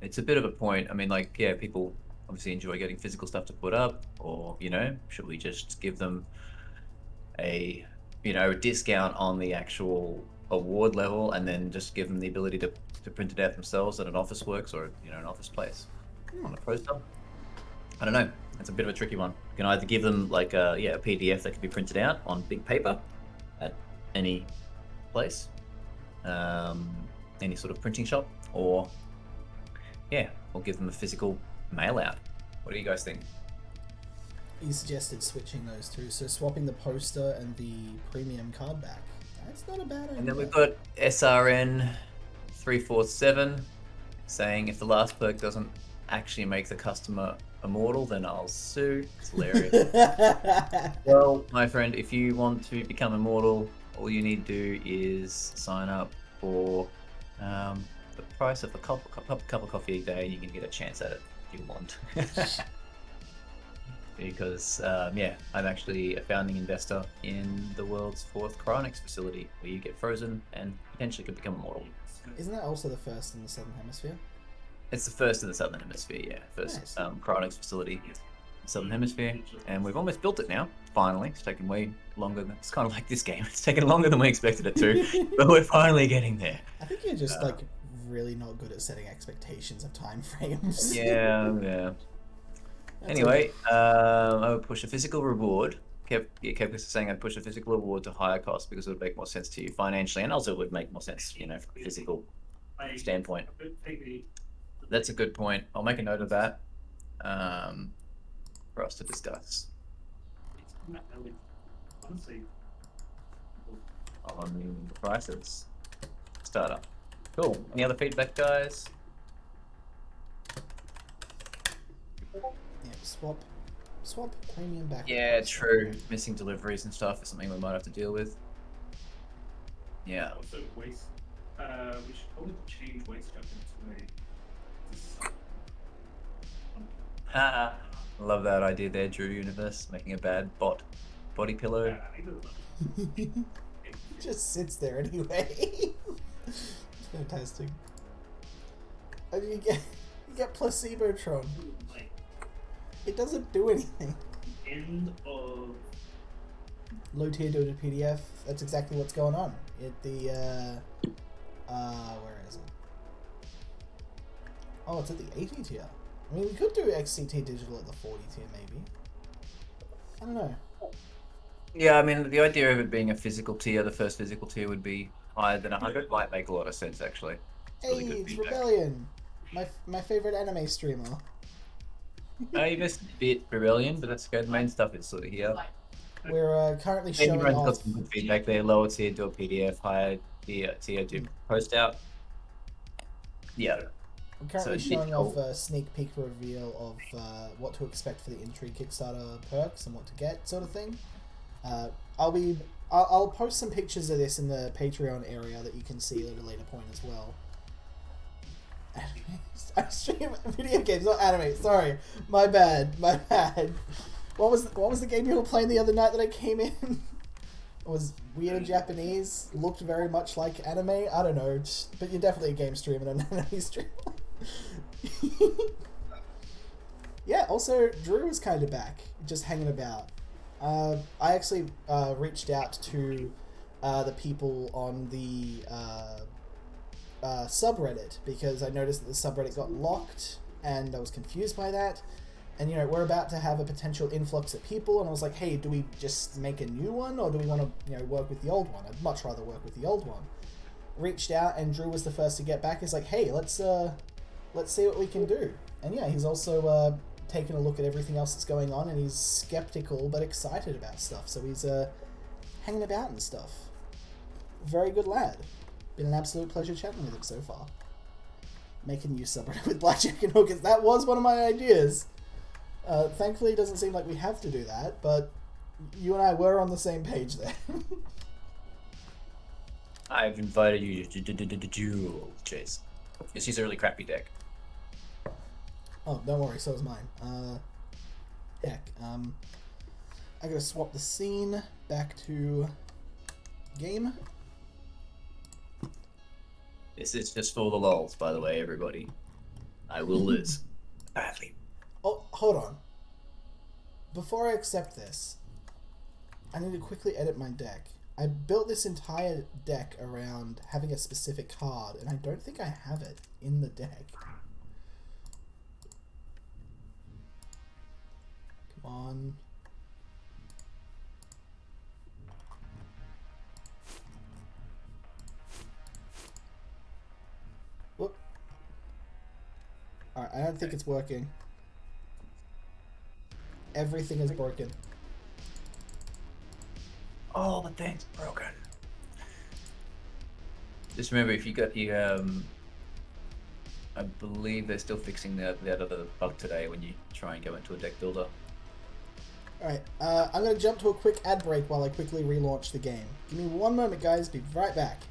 it's a bit of a point. I mean, like, yeah, people obviously enjoy getting physical stuff to put up, or should we just give them a discount on the actual award level, and then just give them the ability to print it out themselves at an office works or an office place on a poster? I don't know. It's a bit of a tricky one. You can either give them like a PDF that can be printed out on big paper at any place, any sort of printing shop, or give them a physical mail out. What do you guys think? You suggested switching those two, so swapping the poster and the premium card back. That's not a bad idea. And then we've got SRN 347 saying if the last perk doesn't actually make the customer immortal, then I'll sue. It's hilarious. Well, my friend, if you want to become immortal, all you need to do is sign up for the price of a cup of coffee a day. You can get a chance at it if you want. Because I'm actually a founding investor in the world's 4th cryonics facility, where you get frozen and potentially could become immortal. Isn't that also the first in the Southern Hemisphere? It's the first in the Southern Hemisphere, yeah. First Nice. cryonics facility in the Southern Hemisphere, and we've almost built it now. Finally, it's taken way longer than it's kind of like this game. It's taken longer than we expected it to, but we're finally getting there. I think you're just like really not good at setting expectations of time frames. Yeah. That's Anyway, I would push a physical reward. Kev was saying I'd push a physical reward to higher cost because it would make more sense to you financially, and also it would make more sense, from a physical standpoint. That's a good point. I'll make a note of that for us to discuss. On the prices. Startup. Cool. Any other feedback, guys? Yep, swap premium back. Yeah, true. Missing deliveries and stuff is something we might have to deal with. Yeah. Also, waste. We should probably change waste jump into a. Haha. Love that idea there, Drew Universe, making a bad body pillow. Just sits there anyway. It's fantastic. I mean, you get Placebotron. It doesn't do anything. End of. Low tier to PDF. That's exactly what's going on. Where is it? Oh, it's at the 80 tier. I mean, we could do XCT digital at the 40 tier, maybe. I don't know. Yeah, I mean, the idea of it being a physical tier, the first physical tier would be higher than 100, might make a lot of sense, actually. Really Hey, good it's feedback. Rebellion! My favorite anime streamer. You missed a bit, Rebellion, but that's okay. The main stuff is sort of here. We're currently Maybe showing everyone's got off... some good feedback there. Lower tier, do a PDF. Higher tier, do post out. Yeah. I'm currently So, showing yeah, off a sneak peek reveal of what to expect for the Intrigue Kickstarter perks and what to get, sort of thing. I'll post some pictures of this in the Patreon area that you can see at a later point as well. I stream video games, not anime. Sorry, my bad. What was the game you were playing the other night that I came in? It was weird Japanese, looked very much like anime. I don't know, but you're definitely a game streamer and an anime streamer. Yeah. Also, Drew is kind of back, just hanging about. I actually reached out to the people on the subreddit because I noticed that the subreddit got locked and I was confused by that. And we're about to have a potential influx of people, and I was like, hey, do we just make a new one or do we want to work with the old one? I'd much rather work with the old one. Reached out and Drew was the first to get back. He's like, hey, let's see what we can do. And yeah, he's also taken a look at everything else that's going on, and he's skeptical but excited about stuff. So he's hanging about and stuff. Very good lad. Been an absolute pleasure chatting with him so far. Make a new subreddit with blackjack and hookers. That was one of my ideas. Thankfully, it doesn't seem like we have to do that, but you and I were on the same page there. I've invited you to duel, Chase. It's just a really crappy deck. Oh, don't worry, so is mine. Heck, I gotta swap the scene back to game. This is just for the lols, by the way, everybody. I will lose. Badly. Oh, hold on. Before I accept this, I need to quickly edit my deck. I built this entire deck around having a specific card, and I don't think I have it in the deck. Come on. Whoop. Alright, I don't think it's working. Everything is broken. Oh, the thing's broken. Just remember, if you got you, I believe they're still fixing that other bug today when you try and go into a deck builder. Alright, I'm going to jump to a quick ad break while I quickly relaunch the game. Give me one moment, guys. Be right back.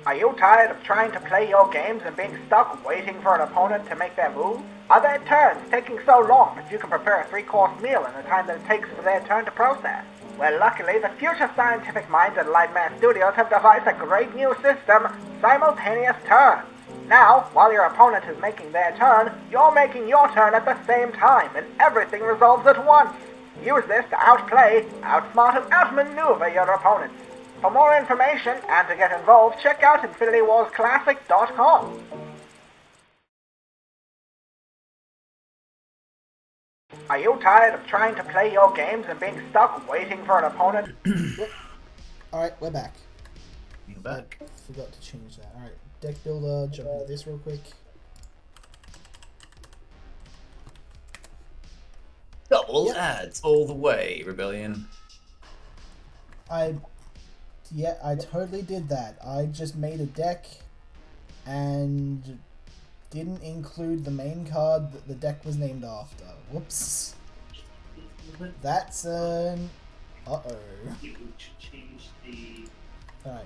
Are you tired of trying to play your games and being stuck waiting for an opponent to make their move? Are their turns taking so long that you can prepare a 3-course meal in the time that it takes for their turn to process? Well, luckily, the future scientific minds at Lightmare Studios have devised a great new system, simultaneous turns. Now, while your opponent is making their turn, you're making your turn at the same time, and everything resolves at once. Use this to outplay, outsmart, and outmaneuver your opponents. For more information and to get involved, check out InfinityWarsClassic.com. Are you tired of trying to play your games and being stuck waiting for an opponent? Alright, we're back. You're back. I forgot to change that. Alright, deck builder, jump into this real quick. Double ads all the way, Rebellion. Yeah, I totally did that. I just made a deck and didn't include the main card that the deck was named after. Whoops. That's an... Uh-oh. You should change the... Alright.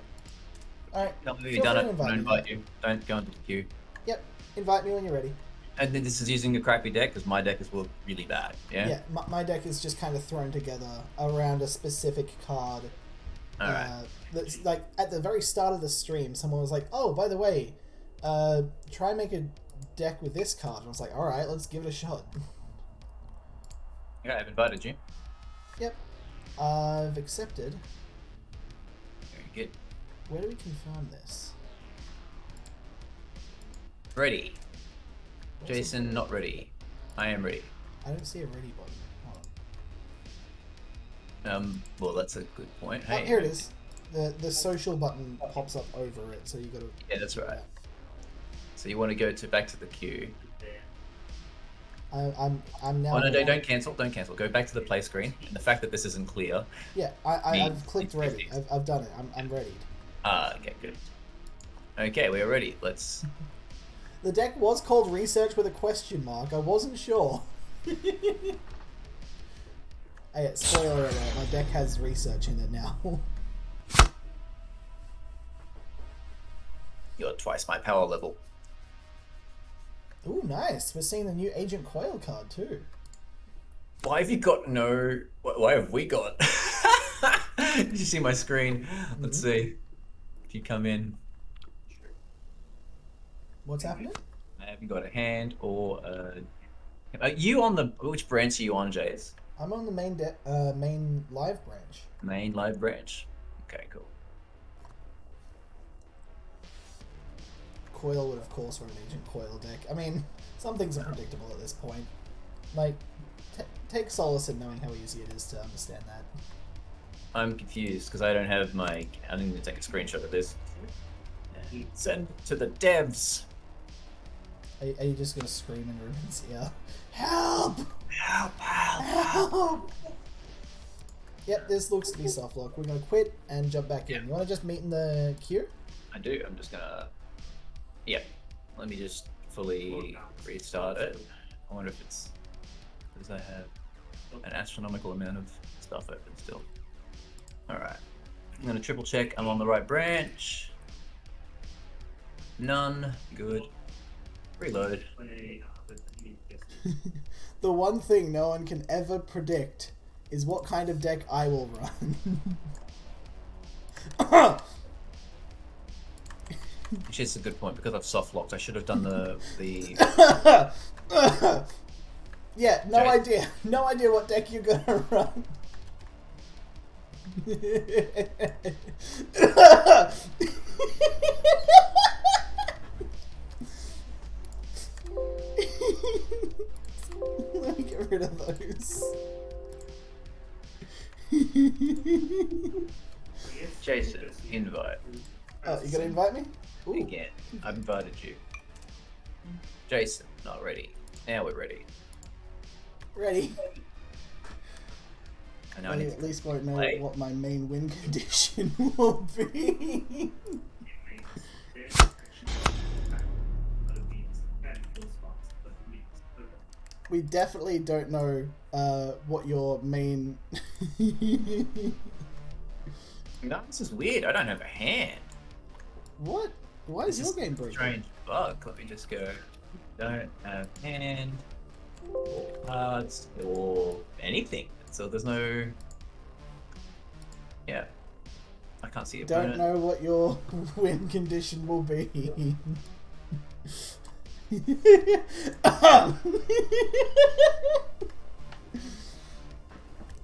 Alright. Tell me you've done it. I'll invite you. Don't go into the queue. Yep. Invite me when you're ready. And then this is using a crappy deck because my deck is really bad. Yeah. Yeah, my deck is just kind of thrown together around a specific card. Alright. That's like at the very start of the stream, someone was like, "Oh, by the way, try and make a deck with this card." And I was like, "All right, let's give it a shot." Yeah, I've invited you. Yep, I've accepted. Very good. Where do we confirm this? Ready. Jason, not ready. I am ready. I don't see a ready button. Hold Well, that's a good point. on. Hey, Oh, here it is. The social button pops up over it, so you got to. Yeah, that's right. So you want to go back to the queue. I'm now. Oh no, don't cancel. Don't cancel. Go back to the play screen. And the fact that this isn't clear. Yeah, I've clicked ready. I've done it. I'm ready. Okay, good. Okay, we are ready. Let's. The deck was called Research with a question mark. I wasn't sure. Hey, spoiler alert, my deck has research in it now. You're twice my power level. Ooh, nice. We're seeing the new Agent Coil card too. Why have you got no? Why have we got? Did you see my screen? Let's see. If you come in. What's happening? Have you got a hand or a... Are you on the... Which branch are you on, Jace? I'm on the main main live branch. Main live branch? Okay, cool. Coil would of course run an Agent Coil deck. I mean, some things are predictable at this point. Like, take solace in knowing how easy it is to understand that. I'm confused because I don't have my... I need to take a screenshot of this. Send to the devs. Are you just gonna scream in Ruben's ear? Help! Help, help, Help! Yep, this looks to be soft lock. We're gonna quit and jump back in. You wanna just meet in the queue? I do. I'm just gonna... Yep. Let me just fully restart it. I wonder if it's... Because I have an astronomical amount of stuff open still. Alright. I'm gonna triple check I'm on the right branch. None. Good. Reload. The one thing no one can ever predict is what kind of deck I will run. Actually, it's a good point because I've soft locked. I should have done the Yeah, no Okay. idea. No idea what deck you're gonna run. Let me get rid of those. Jason invite Oh, you gonna invite me? Ooh. again. I've invited you. Jason, not ready. Now we're ready. Ready? And I I need at least won't know play. what my main win condition will be. We definitely don't know what your main. No, this is weird. I don't have a hand. What? Why is This your is game a broken? strange bug. Let me just go. Don't have hand, or cards, or anything. So there's no. Yeah. I can't see Don't opponent. know what your win condition will be.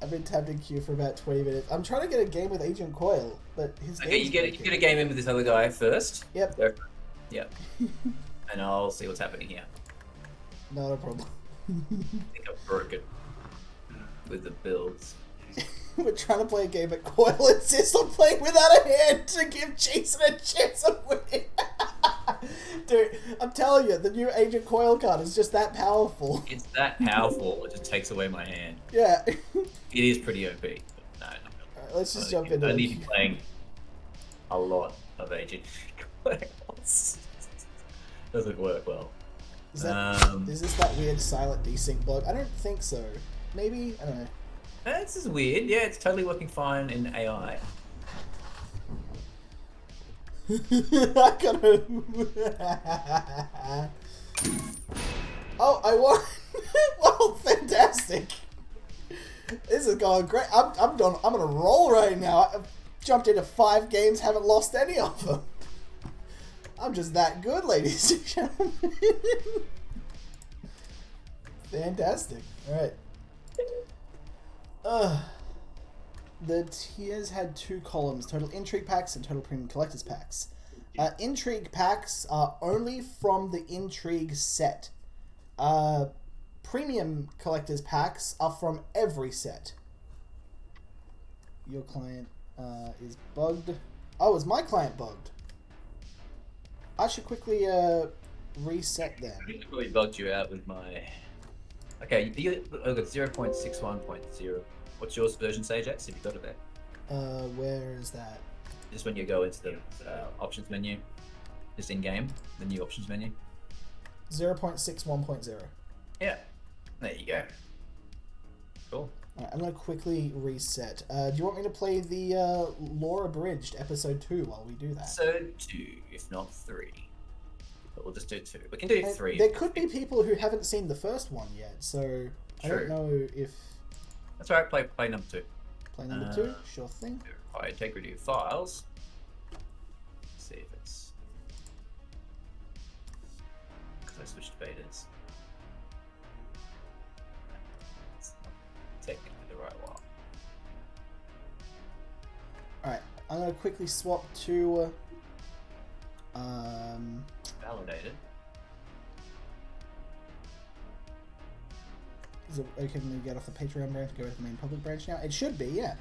I've been tapping Q for about 20 minutes. I'm trying to get a game with Agent Coil, but his Okay, game's you get broken. a game in with this other guy first. Yep. Go for it. Yep. And I'll see what's happening here. Not a problem. I think I've broken with the builds. We're trying to play a game, but Coil insists on playing without a hand to give Jason a chance of winning. Dude, I'm telling you, the new Agent Coil card is just that powerful. It's that powerful, it just takes away my hand. Yeah. It is pretty OP. But no, Alright, let's just jump into I it. need to be playing a lot of Agent Coils. Doesn't work well. Is this that weird silent desync bug? I don't think so. Maybe? I don't know. This is weird. Yeah, it's totally working fine in AI. I gotta. Oh, I won! Well, fantastic. This is going great. I'm done. I'm gonna roll right now. I've jumped into 5 games, haven't lost any of them. I'm just that good, ladies and gentlemen. Fantastic. All right. The tiers had 2 columns: total intrigue packs and total premium collectors packs. Intrigue packs are only from the intrigue set. Premium collectors packs are from every set. Your client is bugged. Oh, is my client bugged? I should quickly reset I then. think I probably bugged you out with my. Okay, I've got 0.61.0. What's yours version say, Jax? Have you got it there? Where is that? Just when you go into the options menu, just in game, the new options menu. 0.61.0. Yeah, there you go. Cool. Alright, I'm going to quickly reset. Do you want me to play the Lore Abridged episode 2 while we do that? So 2, if not 3. But we'll just do 2. We can do 3. There could be people who haven't seen the first one yet, so I don't True. know if... That's alright, play number 2. Play number 2? Sure thing. Verify integrity of files. See if it's. Because I switched betas. It's not technically the right one. Alright, I'm going to quickly swap to... Validated. Is it okay for me to get off the Patreon branch and go to the main public branch now? It should be, yeah.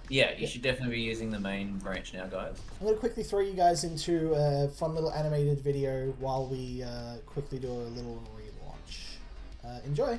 Yeah, you should definitely be using the main branch now, guys. I'm going to quickly throw you guys into a fun little animated video while we quickly do a little relaunch. Enjoy!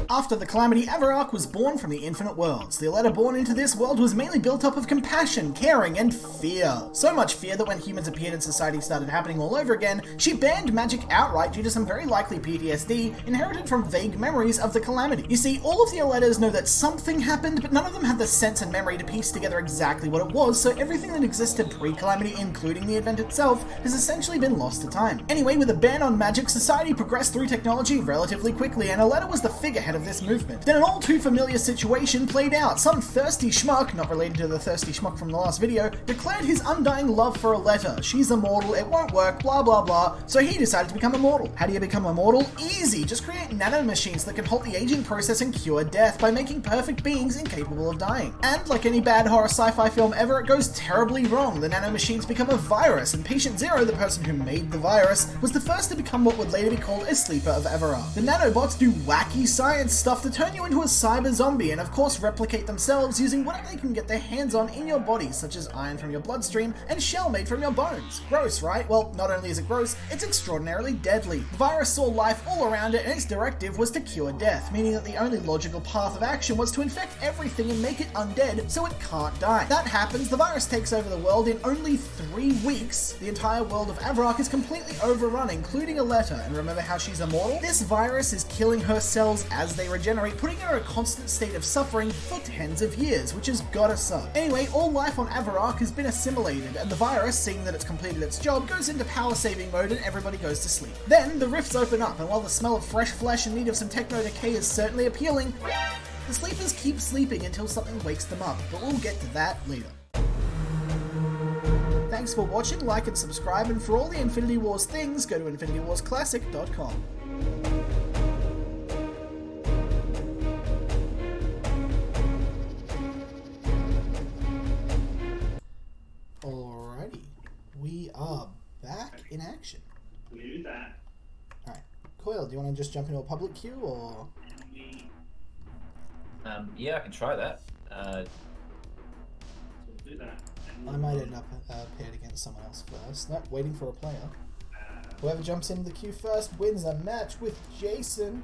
After the Calamity, Avarark was born from the Infinite Worlds. The Aletta born into this world was mainly built up of compassion, caring, and fear. So much fear that when humans appeared and society started happening all over again, she banned magic outright due to some very likely PTSD inherited from vague memories of the Calamity. You see, all of the Alettas know that something happened, but none of them have the sense and memory to piece together exactly what it was, so everything that existed pre-Calamity, including the event itself, has essentially been lost to time. Anyway, with a ban on magic, society progressed through technology relatively quickly, and Aletta was the figurehead of of this movement. Then an all too familiar situation played out. Some thirsty schmuck, not related to the thirsty schmuck from the last video, declared his undying love for a letter. She's immortal, it won't work, blah blah blah, so he decided to become immortal. How do you become immortal? Easy, just create nanomachines that can halt the aging process and cure death by making perfect beings incapable of dying. And like any bad horror sci-fi film ever, it goes terribly wrong. The nanomachines become a virus, and Patient Zero, the person who made the virus, was the first to become what would later be called a sleeper of Everard. The nanobots do wacky science stuff to turn you into a cyber zombie, and of course replicate themselves using whatever they can get their hands on in your body, such as iron from your bloodstream and shell made from your bones. Gross, right? Well, not only is it gross, it's extraordinarily deadly. The virus saw life all around it, and its directive was to cure death, meaning that the only logical path of action was to infect everything and make it undead so it can't die. That happens, the virus takes over the world in only 3 weeks. The entire world of Avrock is completely overrun, including a letter, and remember how she's immortal? This virus is killing her cells as they regenerate, putting her in a constant state of suffering for tens of years, which has gotta suck. Anyway, all life on Avrock has been assimilated, and the virus, seeing that it's completed its job, goes into power saving mode and everybody goes to sleep. Then, the rifts open up, and while the smell of fresh flesh in need of some techno decay is certainly appealing, the sleepers keep sleeping until something wakes them up, but we'll get to that later. Thanks for watching, like and subscribe, and for all the Infinity Wars things, go to infinitywarsclassic.com. Alrighty, we are back in action. We do that. Alright, Coil, do you want to just jump into a public queue, or...? Yeah, I can try that. So we'll do that. I might end up paired against someone else first. Nope, waiting for a player. Whoever jumps into the queue first wins a match with Jason.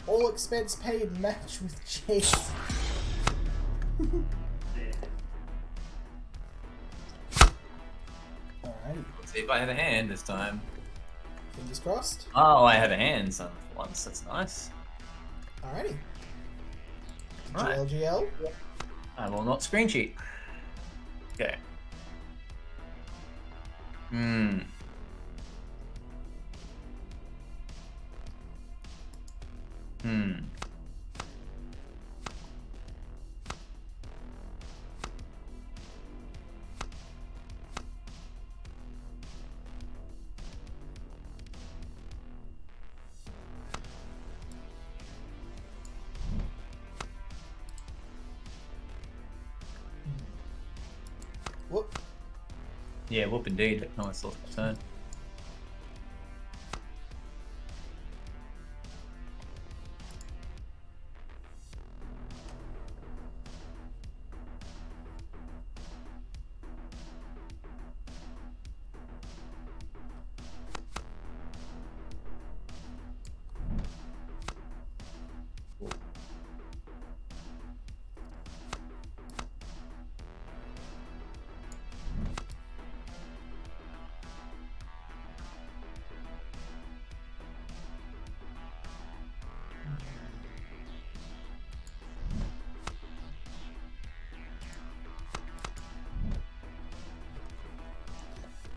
All expense paid match with Jason. Alrighty. Let's see if I have a hand this time. Fingers crossed. Oh, I have a hand for once. That's nice. Alrighty. Right. GLGL. I will not screen cheat. Okay. Hmm. Whoop. Yeah, whoop indeed. No, it's lost my turn.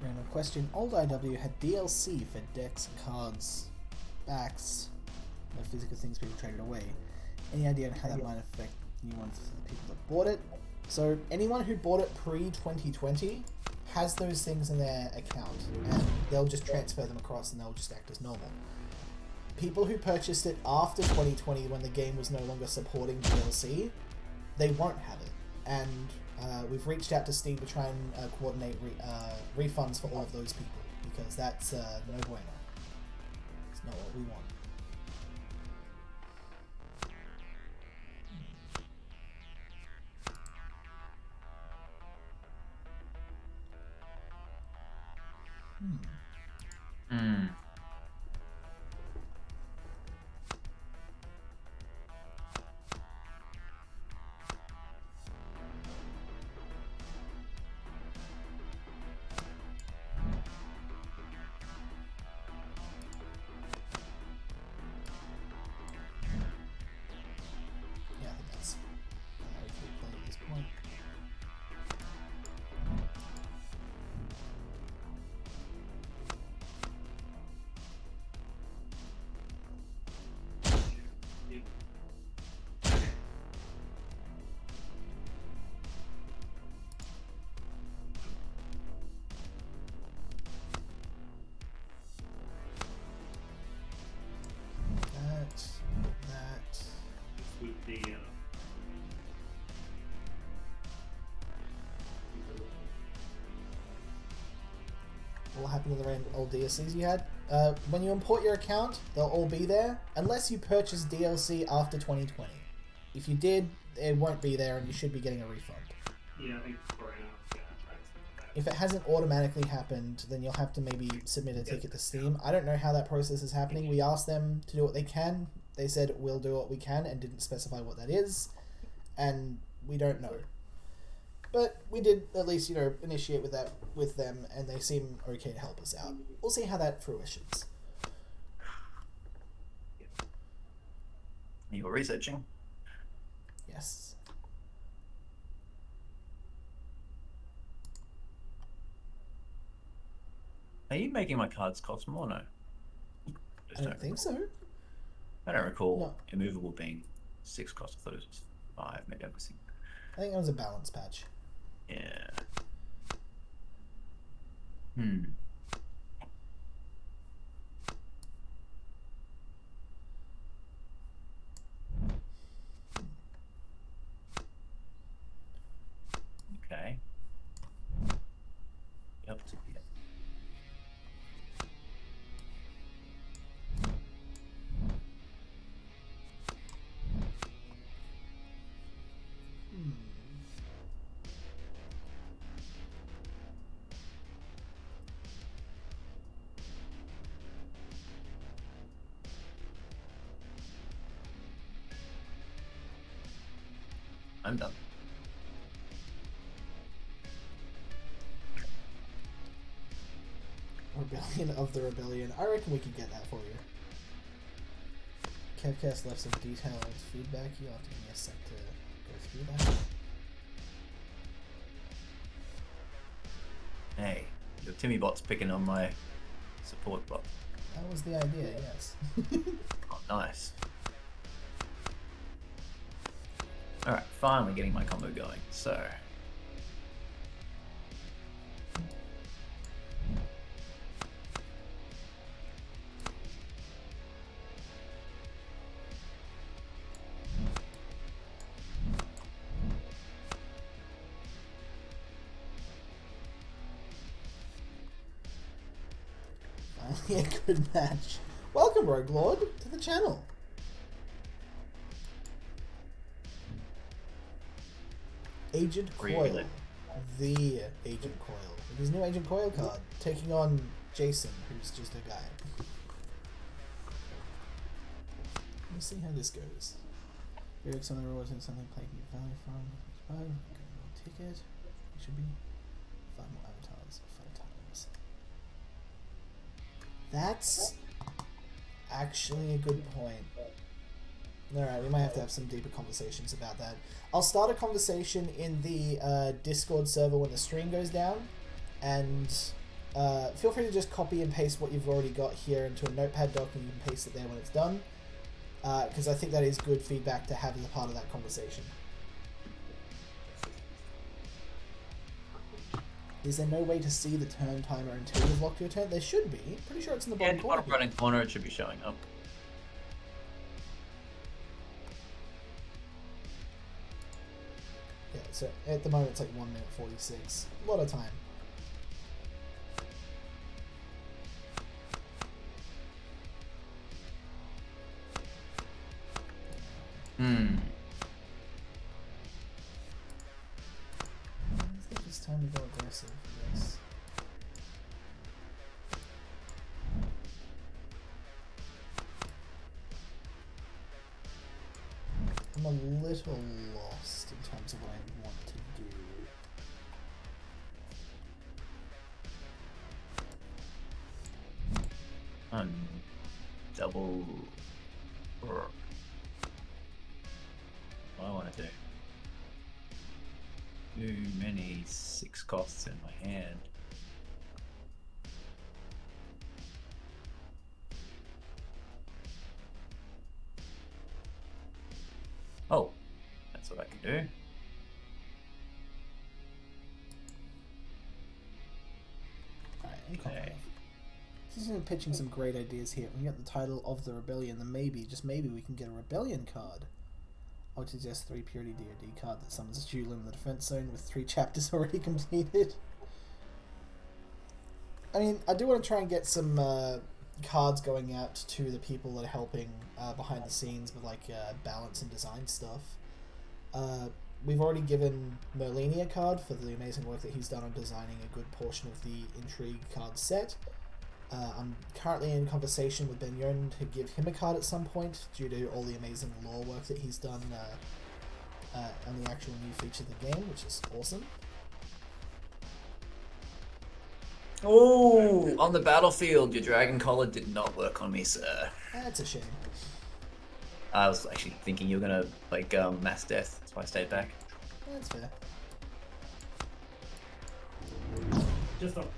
Random question. Old IW had DLC for decks, cards, backs, no physical things being traded away. Any idea on how that might affect new ones for the people that bought it? So anyone who bought it pre-2020 has those things in their account, and they'll just transfer them across and they'll just act as normal. People who purchased it after 2020 when the game was no longer supporting DLC, they won't have it. And we've reached out to Steam to try and coordinate refunds for all of those people, because that's no bueno. It's not what we want. happening in the random old DLCs you had. When you import your account, they'll all be there, unless you purchase DLC after 2020. If you did, it won't be there, and you should be getting a refund. Yeah, I think right now, yeah, right. If it hasn't automatically happened, then you'll have to maybe submit a ticket to Steam. I don't know how that process is happening. We asked them to do what they can. They said, we'll do what we can, and didn't specify what that is. And we don't know. But we did at least, initiate with that with them, and they seem okay to help us out. We'll see how that fruitions. You're researching? Yes. Are you making my cards cost more? No. I don't think so. I don't recall No. immovable being 6 cost. I thought it was 5. Maybe I'm missing. I think that was a balance patch. Yeah. Okay. Up to here. I'm done. Rebellion of the Rebellion. I reckon we could get that for you. Kevcast left some detailed feedback. You'll have to give me a sec to go through that. Hey, your Timmy bot's picking on my support bot. That was the idea, yes. Oh, nice. Alright, finally getting my combo going. So. Finally a good match. Welcome, Rogue Lord, to the channel. Agent Coil. Really? The Agent Coil. With his new Agent Coil card, taking on Jason, who's just a guy. Let's see how this goes. Lyrics on the road and something playing value from. Okay, ticket. It should be 5 more avatars 5 times. That's actually a good point. Alright, we might have to have some deeper conversations about that. I'll start a conversation in the Discord server when the stream goes down, and feel free to just copy and paste what you've already got here into a notepad doc, and you can paste it there when it's done, because I think that is good feedback to have as a part of that conversation. Is there no way to see the turn timer until you've locked your turn? There should be. Pretty sure it's in the Yeah, bottom in the corner. bottom right corner it should be showing up. Yeah, so at the moment it's like 1 minute 46. A lot of time. I think it's time to go aggressive for this. I'm a little lost in terms of what I want to do. Double. What do I want to do? Too many 6 costs in my hand. Oh, that's what I can do. Alright, I'm confident. Okay. This is pitching some great ideas here. We get the title of the Rebellion, then maybe, just maybe, we can get a Rebellion card. I would suggest 3 Purity DoD card that summons a Jewel in the defense zone with 3 chapters already completed. I mean, I do want to try and get some cards going out to the people that are helping behind the scenes with like balance and design stuff. We've already given Merlini a card for the amazing work that he's done on designing a good portion of the Intrigue card set. I'm currently in conversation with Ben Yon to give him a card at some point due to all the amazing lore work that he's done on the actual new feature of the game, which is awesome. Oh, on the battlefield, your dragon collar did not work on me, sir. That's a shame. I was actually thinking you were gonna like mass death, that's why I stayed back. That's fair. Just up.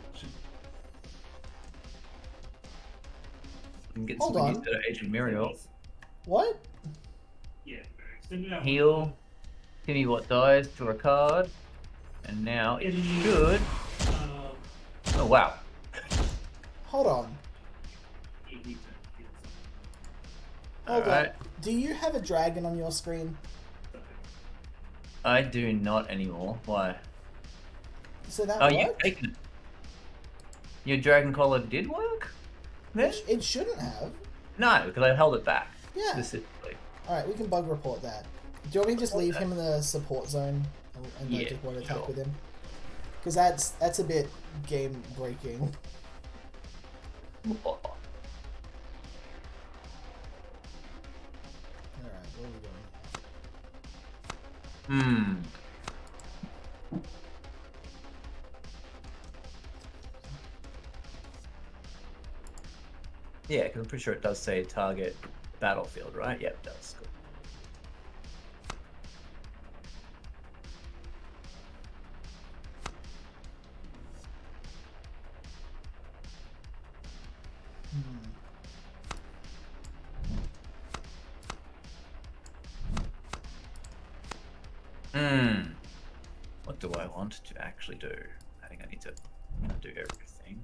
You can get Hold some on. use out of Agent Muriel. What? Yeah, extend it out. Heal. Give me what dies to a card. And now it should. Oh wow. Hold on. Hold on. Alright. Do you have a dragon on your screen? I do not anymore. Why? So that Oh, you've worked? taken it. Your dragon collar did work? Then? It shouldn't have. No, because I held it back. Yeah. Specifically. Alright, we can bug report that. Do you want me to just leave him in the support zone and Yeah, just one attack sure. with him? Because that's a bit game breaking. Alright, where are we going? Hmm. Yeah, because I'm pretty sure it does say target battlefield, right? Yep, it does. Good. Hmm. What do I want to actually do? I think I need to do everything.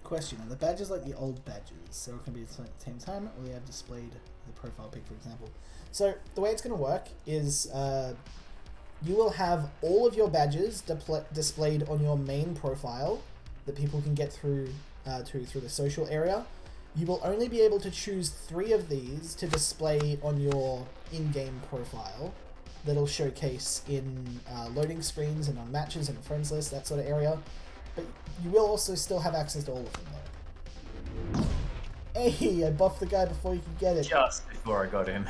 Question: are the badges like the old badges, so it can be at the same time, or they have displayed the profile pic, for example? So the way it's going to work is you will have all of your badges displayed on your main profile that people can get through through the social area. You will only be able to choose 3 of these to display on your in-game profile. That'll showcase in loading screens and on matches and friends list, that sort of area. But you will also still have access to all of them, though. Hey, I buffed the guy before you could get it. Just before I got him.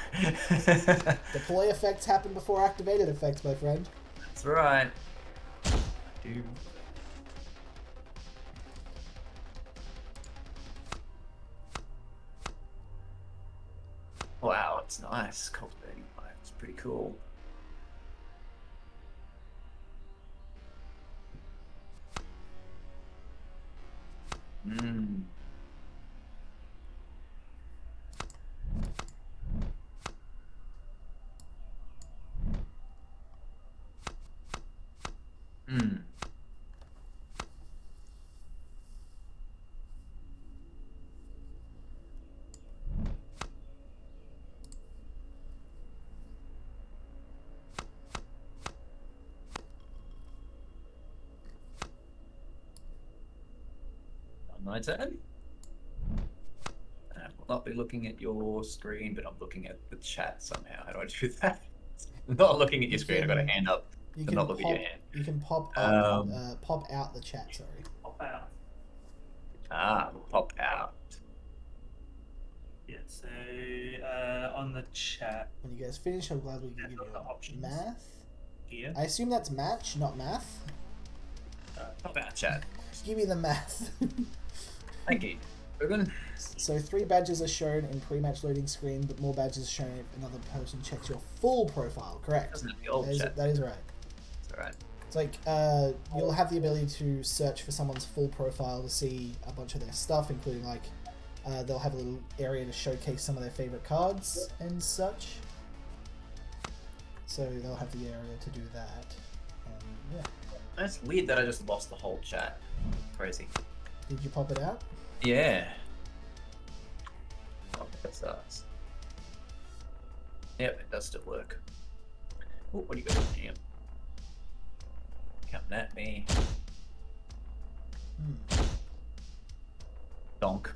Deploy effects happen before activated effects, my friend. That's right. Dude. Wow, it's nice. Cultivating life. It's pretty cool. Hmm. Hmm. On my turn. I will not be looking at your screen, but I'm looking at the chat somehow. How do I do that? I'm not looking at your screen. I've got a hand up. You to not look at your hand. You can pop up, pop out the chat. Sorry. Pop out. Ah, pop out. Yeah, so on the chat When you guys finish, I'm glad we can give you the options. math. here. I assume that's match, not math. Pop out, chat. Give me the math. Thank you. Ruben. So 3 badges are shown in pre-match loading screen, but more badges are shown if another person checks your full profile. Correct. Doesn't have the old That is, chat. that is right. It's alright. It's like you'll have the ability to search for someone's full profile to see a bunch of their stuff, including like they'll have a little area to showcase some of their favorite cards and such. So they'll have the area to do that. Yeah. That's weird that I just lost the whole chat. Crazy. Did you pop it out? Yeah. Oh, that sucks. Yep, it does still work. Oh, what do you got here? Coming at me. Donk.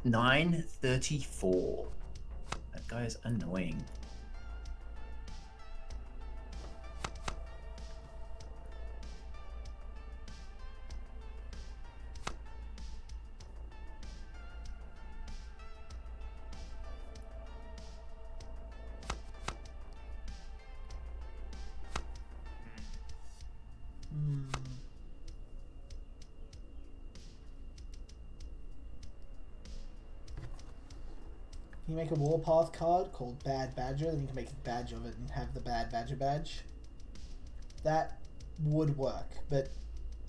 $9.34. That guy is annoying. Can you make a Warpath card called Bad Badger? Then you can make a badge of it and have the Bad Badger badge. That would work, but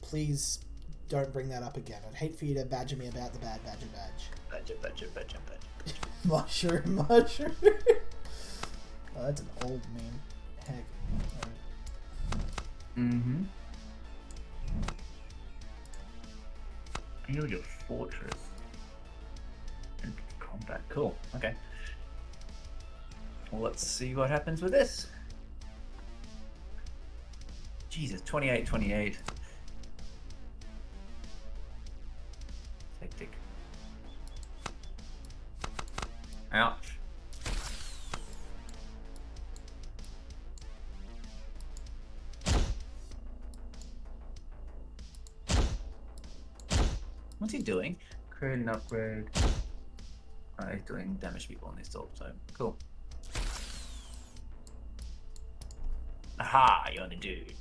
please don't bring that up again. I'd hate for you to badger me about the Bad Badger badge. Badger. Mushroom. Oh, that's an old meme. Heck. Mm-hmm. I know your fortress. And combat. Cool. Okay. Well, let's see what happens with this. Jesus, 28. Hectic. Ouch. What's he doing? Create an upgrade. He's doing damage to people on this dog, so cool. Aha, you're the dude.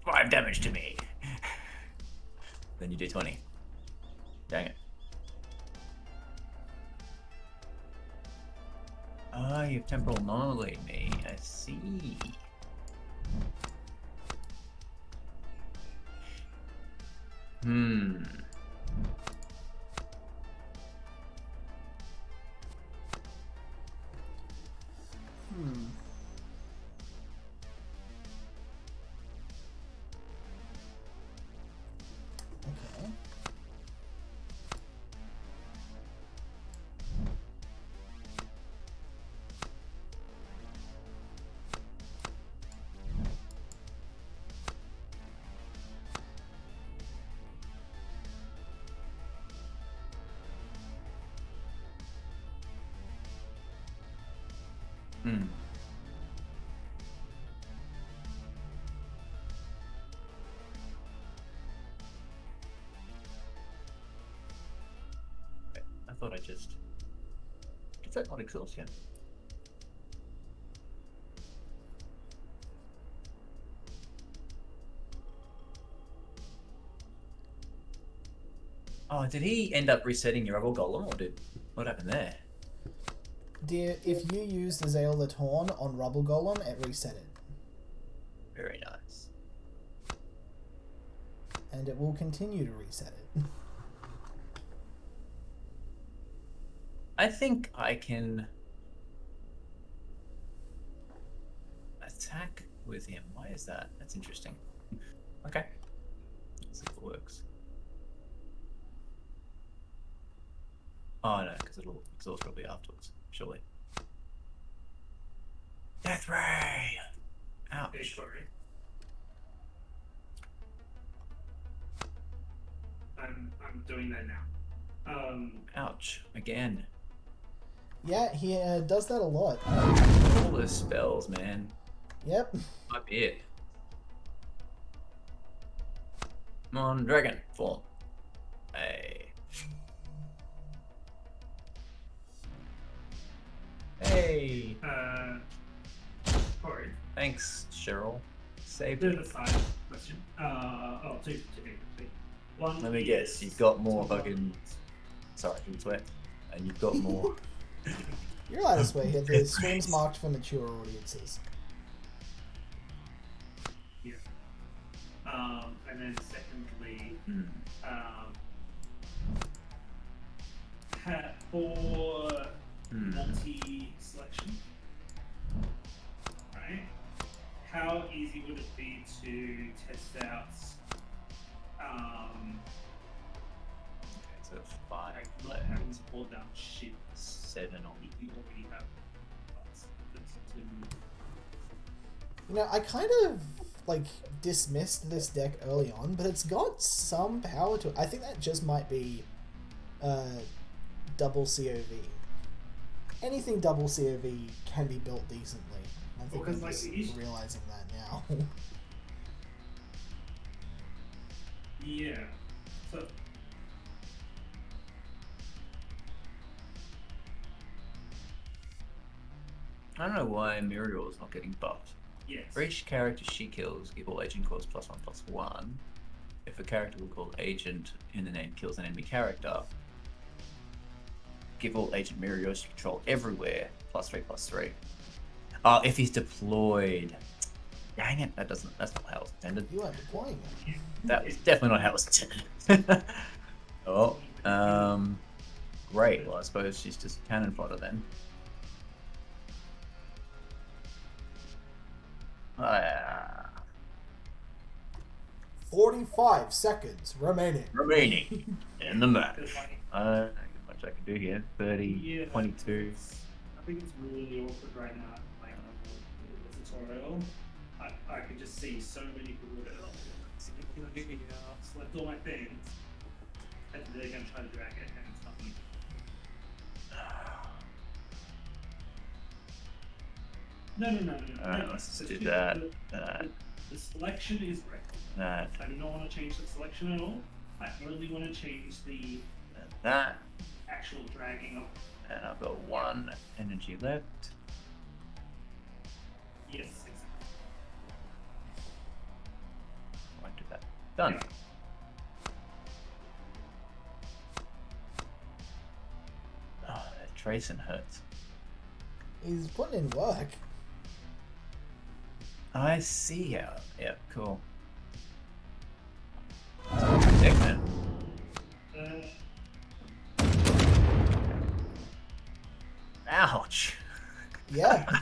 5 damage to me. Then you do 20. Dang it. Ah, you have temporal anomaly me. I see. Okay. I thought I just... Is that not exhaustion? Oh, did he end up resetting your rebel golem, or what happened there? Dear, if you use the Zael the Torn on Rubble Golem, it reset it. Very nice. And it will continue to reset it. I think I can attack with him. Why is that? That's interesting. Okay. Let's see if it works. Oh no, because it'll exhaust probably afterwards, surely. Death Ray! Ouch. Sorry. I'm doing that now. Ouch. Again. Yeah, he does that a lot. All those spells, man. Yep. Might be it. Come on, dragon form. Hey. Hey. Sorry. Thanks, Cheryl. Saved Bit of it. a side question. Two. One. Let me guess. You've got more fucking. Sorry, I didn't swear. And you've got more. You're allowed to swear here. The stream's marked for mature audiences. Yeah. And then secondly, for multi-selection, right? How easy would it be to test out? Okay, so So 5 Like, not left. having to hold down shit. 7 on. You already have cards. That's to- You know, I kind of like dismissed this deck early on, but it's got some power to it. I think that just might be double COV. Anything double COV can be built decently. I think Because, I'm like, just it is- realizing that now. Yeah. So, I don't know why Muriel is not getting buffed. yes. For each character she kills, give all agent calls +1/+1. If a character will call agent in the name kills an enemy character, give all agent Murios you control everywhere +3/+3. Oh, if he's deployed. Dang it, that's not how it was intended. You are deploying it. That was definitely not how it was intended. Oh, great. Well, I suppose she's just cannon fodder then. 45 seconds remaining. Remaining in the match. Because, like, Not much I can do here. 30, yeah, 22. I think it's really awkward right now. Like, the tutorial, I could just see so many people that select all my things, and they're gonna try to drag it, and it's nothing. No. Let's The- do the- that. The selection is great. That, I do not want to change the selection at all. I only want to change the that. actual dragging of. And I've got 1 energy left. Yes, exactly. Won't do that. Done. Oh, that tracing hurts. He's putting in work. I see how. Yep, cool. Segment. Ouch. Yeah.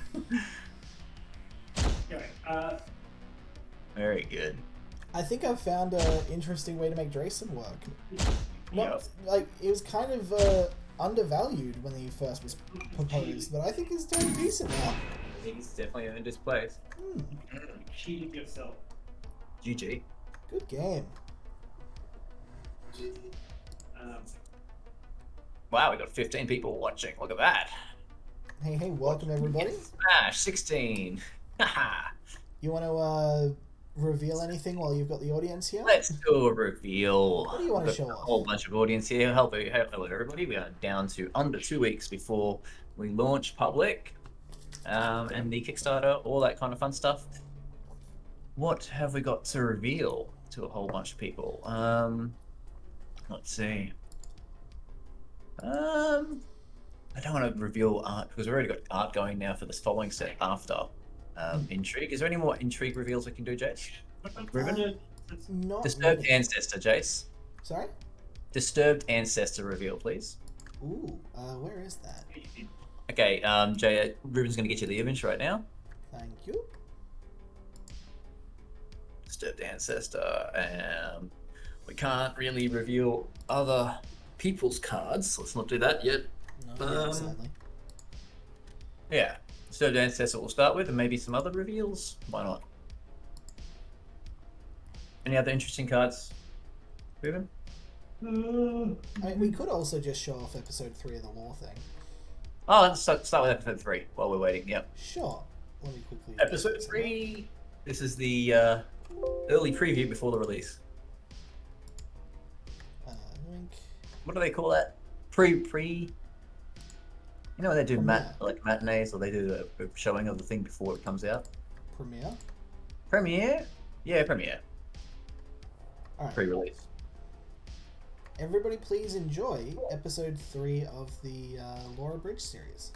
Okay. Very good. I think I've found an interesting way to make Drayson work. Not, like, it was kind of undervalued when he first was proposed, but I think he's doing decent now. I think he's definitely earned his place. Cheating yourself. GG. Good game. Wow, we got 15 people watching. Look at that. Hey, welcome everybody. Smash 16. Haha. You want to reveal anything while you've got the audience here? Let's do a reveal. What do you want to We've show got off? A whole bunch of audience here. Hello, everybody. We are down to under 2 weeks before we launch public, and the Kickstarter, all that kind of fun stuff. What have we got to reveal to a whole bunch of people? Let's see. I don't want to reveal art because we've already got art going now for this following set after Intrigue. Is there any more Intrigue reveals we can do, Jace? Ruben? Not Disturbed really. Ancestor, Jace. Sorry? Disturbed Ancestor reveal, please. Ooh, where is that? Okay, Jay, Ruben's going to get you the image right now. Thank you. Disturbed Ancestor. We can't really reveal other people's cards. Let's not do that yet. No, sadly. Yeah, Disturbed Ancestor we'll start with, and maybe some other reveals. Why not? Any other interesting cards, Ruben? I mean, we could also just show off episode 3 of the lore thing. Oh, let's start with episode 3 while we're waiting. Yep. Sure. Let me quickly... Episode 3. This is the early preview before the release. Link. What do they call that? Pre. You know when they do Premiere. like matinees, or they do a showing of the thing before it comes out. Premiere? Premiere? Yeah, premiere. Alright. Pre-release. Everybody please enjoy episode 3 of the Laura Bridge series.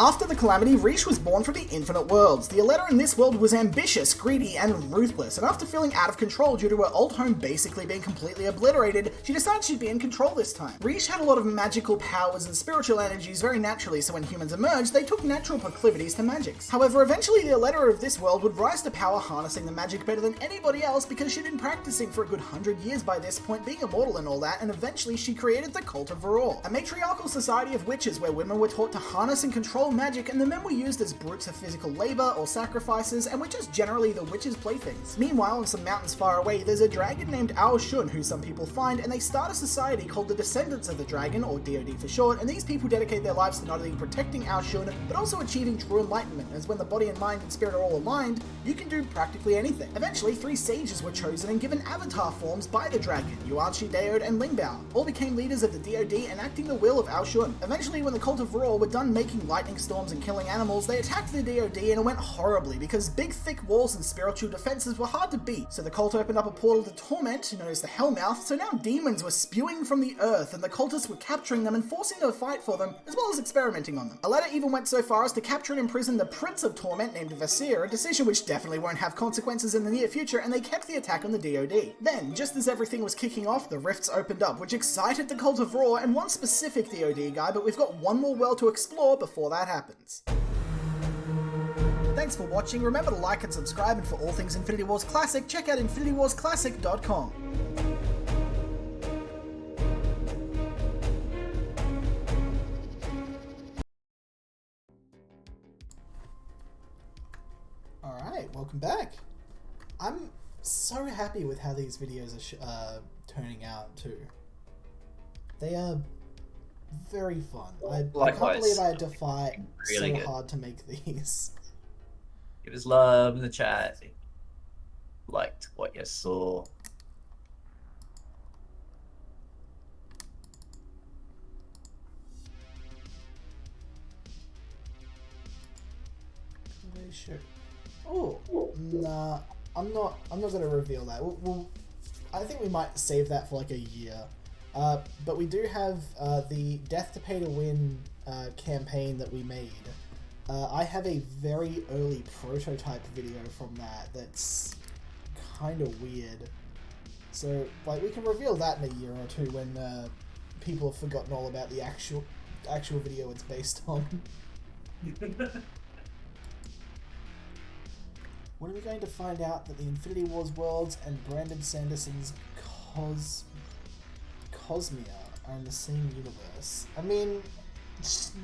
After the Calamity, Riche was born from the Infinite Worlds. The Aletta in this world was ambitious, greedy, and ruthless, and after feeling out of control due to her old home basically being completely obliterated, she decided she'd be in control this time. Riche had a lot of magical powers and spiritual energies very naturally, so when humans emerged, they took natural proclivities to magics. However, eventually the Aletta of this world would rise to power harnessing the magic better than anybody else because she'd been practicing for a good 100 years by this point, being immortal and all that, and eventually she created the Cult of Varor, a matriarchal society of witches where women were taught to harness and control magic, and the men were used as brutes of physical labor or sacrifices, and were just generally the witches' playthings. Meanwhile, in some mountains far away, there's a dragon named Ao Shun who some people find, and they start a society called the Descendants of the Dragon, or DoD for short, and these people dedicate their lives to not only protecting Ao Shun, but also achieving true enlightenment, as when the body and mind and spirit are all aligned, you can do practically anything. Eventually, 3 sages were chosen and given avatar forms by the dragon, Yuanchi, Daod, and Lingbao. All became leaders of the DoD, enacting the will of Ao Shun. Eventually, when the Cult of Varor were done making lightning storms and killing animals, they attacked the DoD and it went horribly because big thick walls and spiritual defenses were hard to beat. So the cult opened up a portal to Torment, known as the Hellmouth, so now demons were spewing from the earth and the cultists were capturing them and forcing them to fight for them, as well as experimenting on them. Aletta even went so far as to capture and imprison the Prince of Torment named Vasir, a decision which definitely won't have consequences in the near future, and they kept the attack on the DoD. Then, just as everything was kicking off, the rifts opened up, which excited the Cult of Varor and one specific DoD guy, but we've got one more world to explore before that happens. Thanks for watching. Remember to like and subscribe, and for all things Infinity Wars Classic, check out infinitywarsclassic.com. Alright, welcome back. I'm so happy with how these videos are turning out too. They are very fun. I can't believe I had to fight really so hard to make these. Give us love in the chat. Liked what you saw. Sure. Oh, nah. I'm not gonna reveal that. I think we might save that for like a year. But we do have the Death to Pay to Win campaign that we made. I have a very early prototype video from that that's kind of weird. So, like, we can reveal that in a year or two when people have forgotten all about the actual video it's based on. When are we going to find out that the Infinity Wars worlds and Brandon Sanderson's Cosmia are in the same universe? I mean,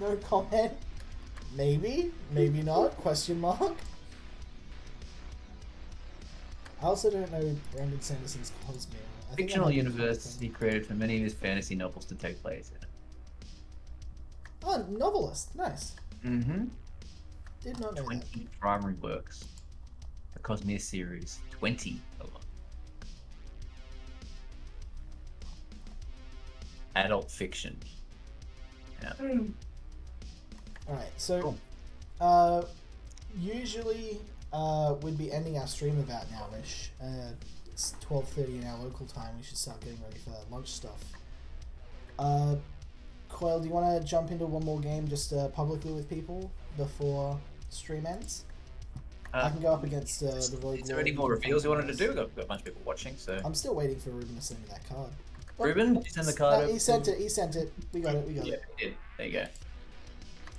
no comment. Maybe, maybe not, question mark. I also don't know Brandon Sanderson's Cosmia. Fictional universe he created for many of his fantasy novels to take place in. Oh, novelist, nice. Mm-hmm. Did not know 20 that. primary works. The Cosmia series, 20 of them. Adult fiction. Yeah. Alright, so usually we'd be ending our stream about now-ish. It's 12:30 in our local time. We should start getting ready for lunch stuff. Coyle, do you want to jump into one more game just publicly with people before stream ends? I can go up against the Rogue. Is there any more reveals you wanted to do? We've got a bunch of people watching, so... I'm still waiting for Ruben to send me that card. Ruben, did you send the card over? He sent it, We got it, Yeah, he did. There you go.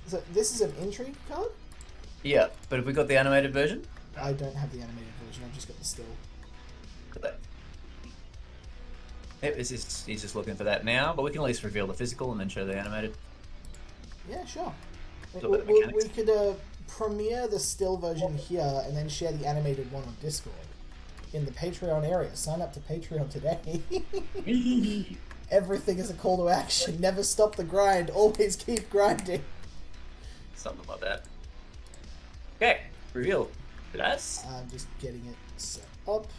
So this is an intrigue card? Yeah, but have we got the animated version? I don't have the animated version, I've just got the still. Got that. Yep, he's just looking for that now, but we can at least reveal the physical and then show the animated. Yeah, sure. We could premiere the still version here and then share the animated one on Discord. In the Patreon area. Sign up to Patreon today. Everything is a call to action. Never stop the grind. Always keep grinding. Something like that. Okay, reveal. That's. I'm just getting it set up.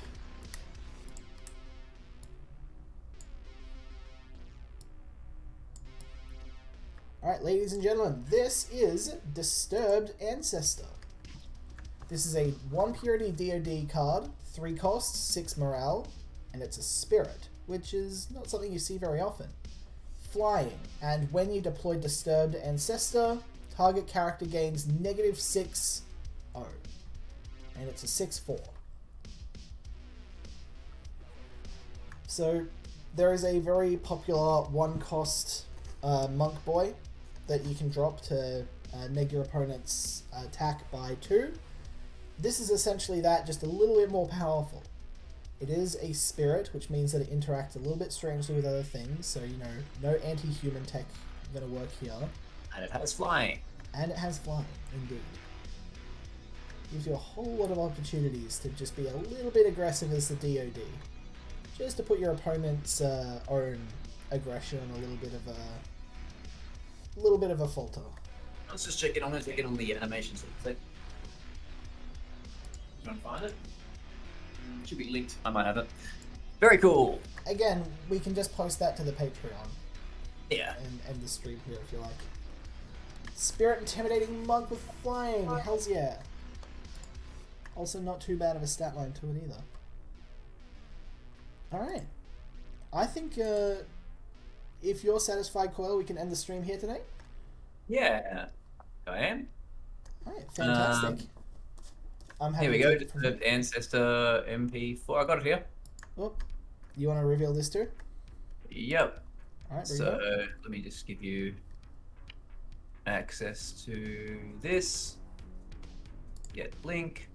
Alright, ladies and gentlemen, this is Disturbed Ancestor. This is a 1 purity DoD card, 3 cost, 6 morale, and it's a spirit, which is not something you see very often. Flying, and when you deploy Disturbed Ancestor, Target character gains -6 O. And it's a 6/4. So there is a very popular one-cost monk boy that you can drop to neg your opponent's attack by 2. This is essentially that, just a little bit more powerful. It is a spirit, which means that it interacts a little bit strangely with other things, so, you know, no anti-human tech going to work here. And it has flying. And it has flying, indeed. Gives you a whole lot of opportunities to just be a little bit aggressive as the DoD. Just to put your opponent's own aggression on a little bit of a falter. Let's just check it. I'm going to check it on the animations. You want to find it? Should be linked. I might have it. Very cool. Again, we can just post that to the Patreon. Yeah. And end the stream here if you like. Spirit intimidating monk with flying. Hells yeah. Also not too bad of a stat line to it either. Alright. I think if you're satisfied, Coil, we can end the stream here today. Yeah. I am. Alright, fantastic. I'm happy Here we go. to- Just the Ancestor MP4. I got it here. Oh, you want to reveal this too? Yep. Alright, So let me just give you access to this. Get link.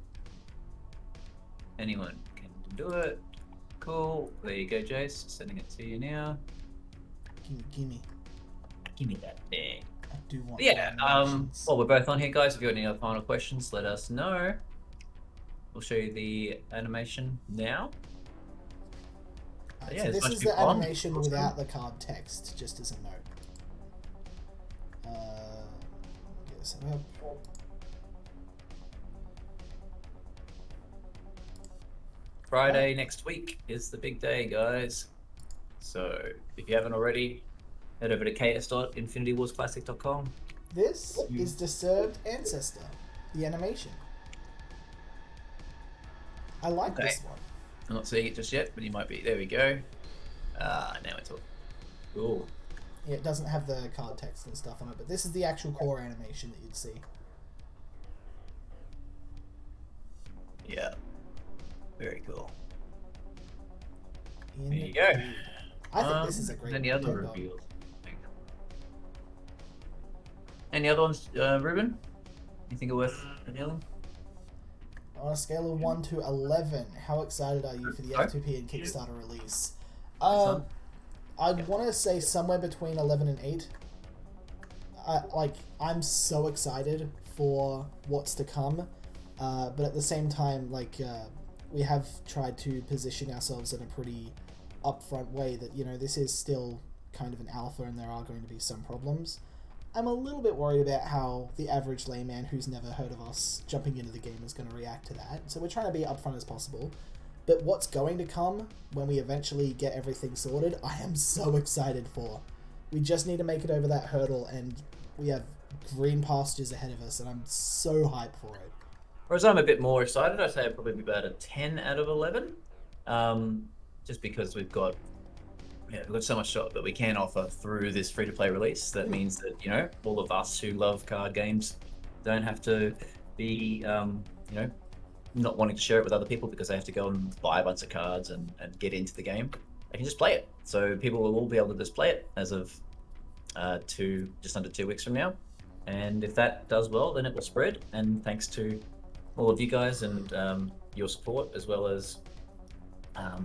Anyone can do it. Cool. There you go, Jace. Sending it to you now. Gimme. Give me that thing. I do want Yeah. animations. Well, we're both on here, guys. If you got any other final questions, let us know. We'll show you the animation now. Alright, yeah, so there's this much is to the be fun. animation without the card text, just as a note. Get this set up. Friday next week is the big day, guys. So if you haven't already, head over to ks.infinitywarsclassic.com. This is Disturbed Ancestor, the animation. I like Okay. this one. I'm not seeing it just yet, but you might be. There we go. Now it's all. Cool. Yeah, it doesn't have the card text and stuff on it, but this is the actual core animation that you'd see. Yeah. Very cool. Indeed. There you go. I think this is a great Any other Nintendo. reveals? Any other ones, Ruben? You think are worth revealing? On a scale of 1 to 11, how excited are you for the Okay. F2P and Kickstarter release? on. I'd want to say somewhere between 11 and 8. I'm so excited for what's to come, but at the same time, we have tried to position ourselves in a pretty upfront way that, you know, this is still kind of an alpha and there are going to be some problems. I'm a little bit worried about how the average layman who's never heard of us jumping into the game is going to react to that. So we're trying to be upfront as possible. But what's going to come when we eventually get everything sorted, I am so excited for. We just need to make it over that hurdle and we have green pastures ahead of us and I'm so hyped for it. Whereas I'm a bit more excited, I'd say I'd probably be about a 10 out of 11. Just because we've got so much that we can offer through this free-to-play release. That means that, you know, all of us who love card games don't have to be, not wanting to share it with other people because they have to go and buy a bunch of cards and get into the game. They can just play it. So people will all be able to just play it as of just under 2 weeks from now. And if that does well, then it will spread. And thanks to all of you guys and your support, as well as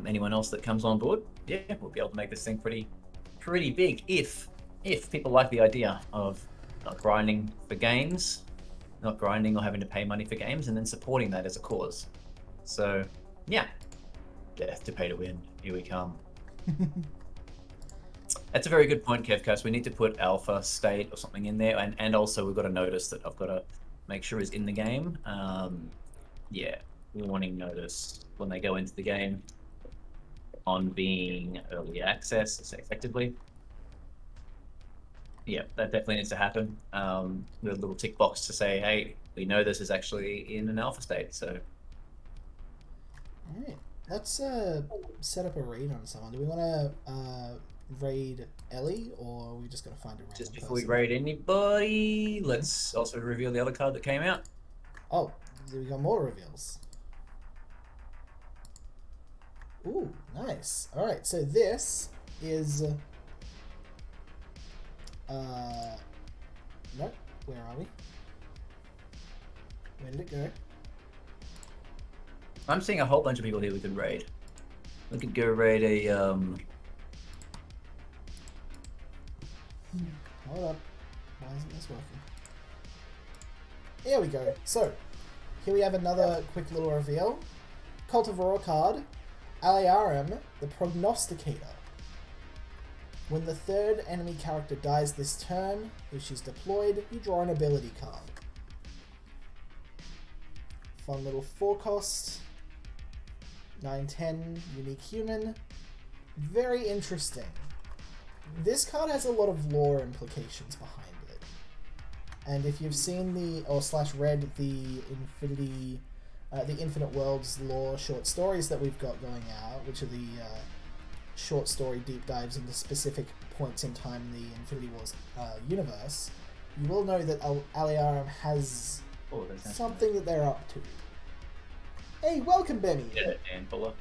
anyone else that comes on board, we'll be able to make this thing pretty big if people like the idea of not grinding for games, not grinding or having to pay money for games, and then supporting that as a cause. So death to pay to win, here we come. That's a very good point, Kevcast. We need to put alpha state or something in there, and also we've got to notice that I've got to make sure is in the game. Warning notice when they go into the game on being early access, effectively. Yeah, that definitely needs to happen. With a little tick box to say, hey, we know this is actually in an alpha state, so. Alright, let's set up a raid on someone. Do we want to raid Ellie, or are we just gonna find a random Just before person? we raid anybody, let's also reveal the other card that came out. Oh, we got more reveals. Ooh, nice. All right, so this is. Nope. Where are we? Where did it go? I'm seeing a whole bunch of people here we could raid. We could go raid a Hold up. Why isn't this working? Here we go. So, here we have another quick little reveal. Cultivora card, Aliarum, the Prognosticator. When the third enemy character dies this turn, if she's deployed, you draw an ability card. Fun little 4-cost. 9/10, unique human. Very interesting. This card has a lot of lore implications behind it. And if you've seen read the Infinite Worlds lore short stories that we've got going out, which are the short story deep dives into specific points in time in the Infinity Wars universe, you will know that Aliarum has something that they're up to. Hey, welcome, Benny! Yeah, Dan Fuller.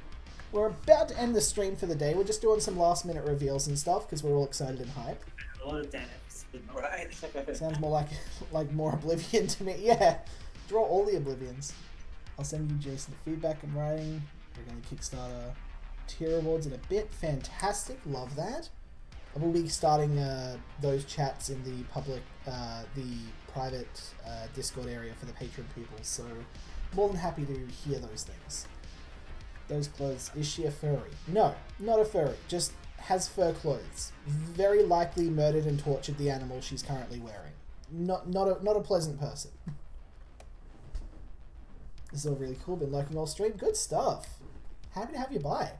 We're about to end the stream for the day. We're just doing some last minute reveals and stuff because we're all excited and hyped. A lot of Dennis. Right. Sounds more like more Oblivion to me. Yeah, draw all the Oblivions. I'll send you Jason the feedback I'm writing. We're going to Kickstarter tier awards in a bit. Fantastic, love that. And we'll be starting those chats in the public, the private Discord area for the Patreon people. So more than happy to hear those things. Those clothes. Is she a furry? No, not a furry. Just has fur clothes. Very likely murdered and tortured the animal she's currently wearing. Not a pleasant person. This is all really cool. Been liking all stream. Good stuff. Happy to have you by.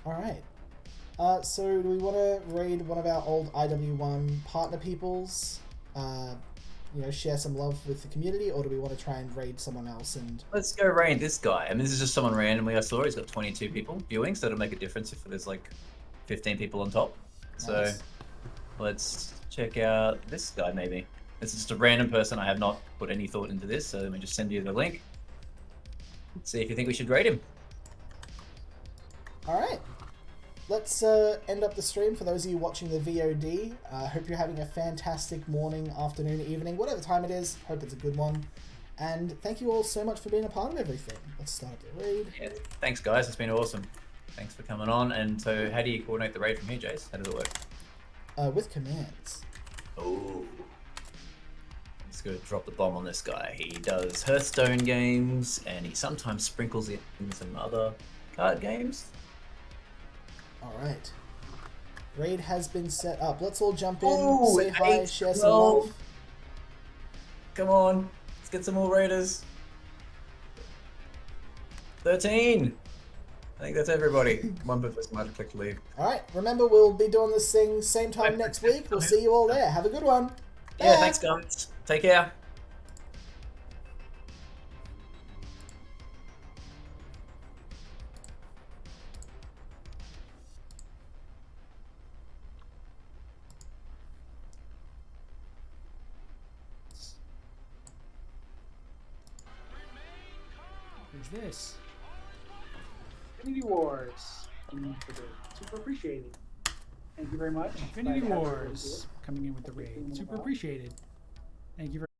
Alright. So do we want to raid one of our old IW1 partner peoples? Share some love with the community, or do we want to try and raid someone else? And Let's go raid this guy. I mean, this is just someone randomly I saw. He's got 22 people viewing, so it'll make a difference if there's like 15 people on top. So Nice. let's check out this guy maybe. This is just a random person. I have not put any thought into this, so let me just send you the link. Let's see if you think we should raid him. Alright. Let's end up the stream for those of you watching the VOD. Hope you're having a fantastic morning, afternoon, evening, whatever time it is. Hope it's a good one. And thank you all so much for being a part of everything. Let's start the raid. Yeah, thanks guys, it's been awesome. Thanks for coming on. And so how do you coordinate the raid from here, Jace? How does it work? With commands. Oh. Let's go drop the bomb on this guy. He does Hearthstone games, and he sometimes sprinkles it in some other card games. Alright. Raid has been set up. Let's all jump in, Ooh, say hi, 8, share some 12. love. Come on, let's get some more raiders. 13. I think that's everybody. One person might have clicked leave. Alright, remember we'll be doing this thing same time next week. We'll see you all there. Have a good one. Yeah, Bye. thanks guys. Take care. Who's this? Infinity Wars. Super appreciated. Thank you very much. Infinity Wars coming in with the raid. Super appreciated. Thank you very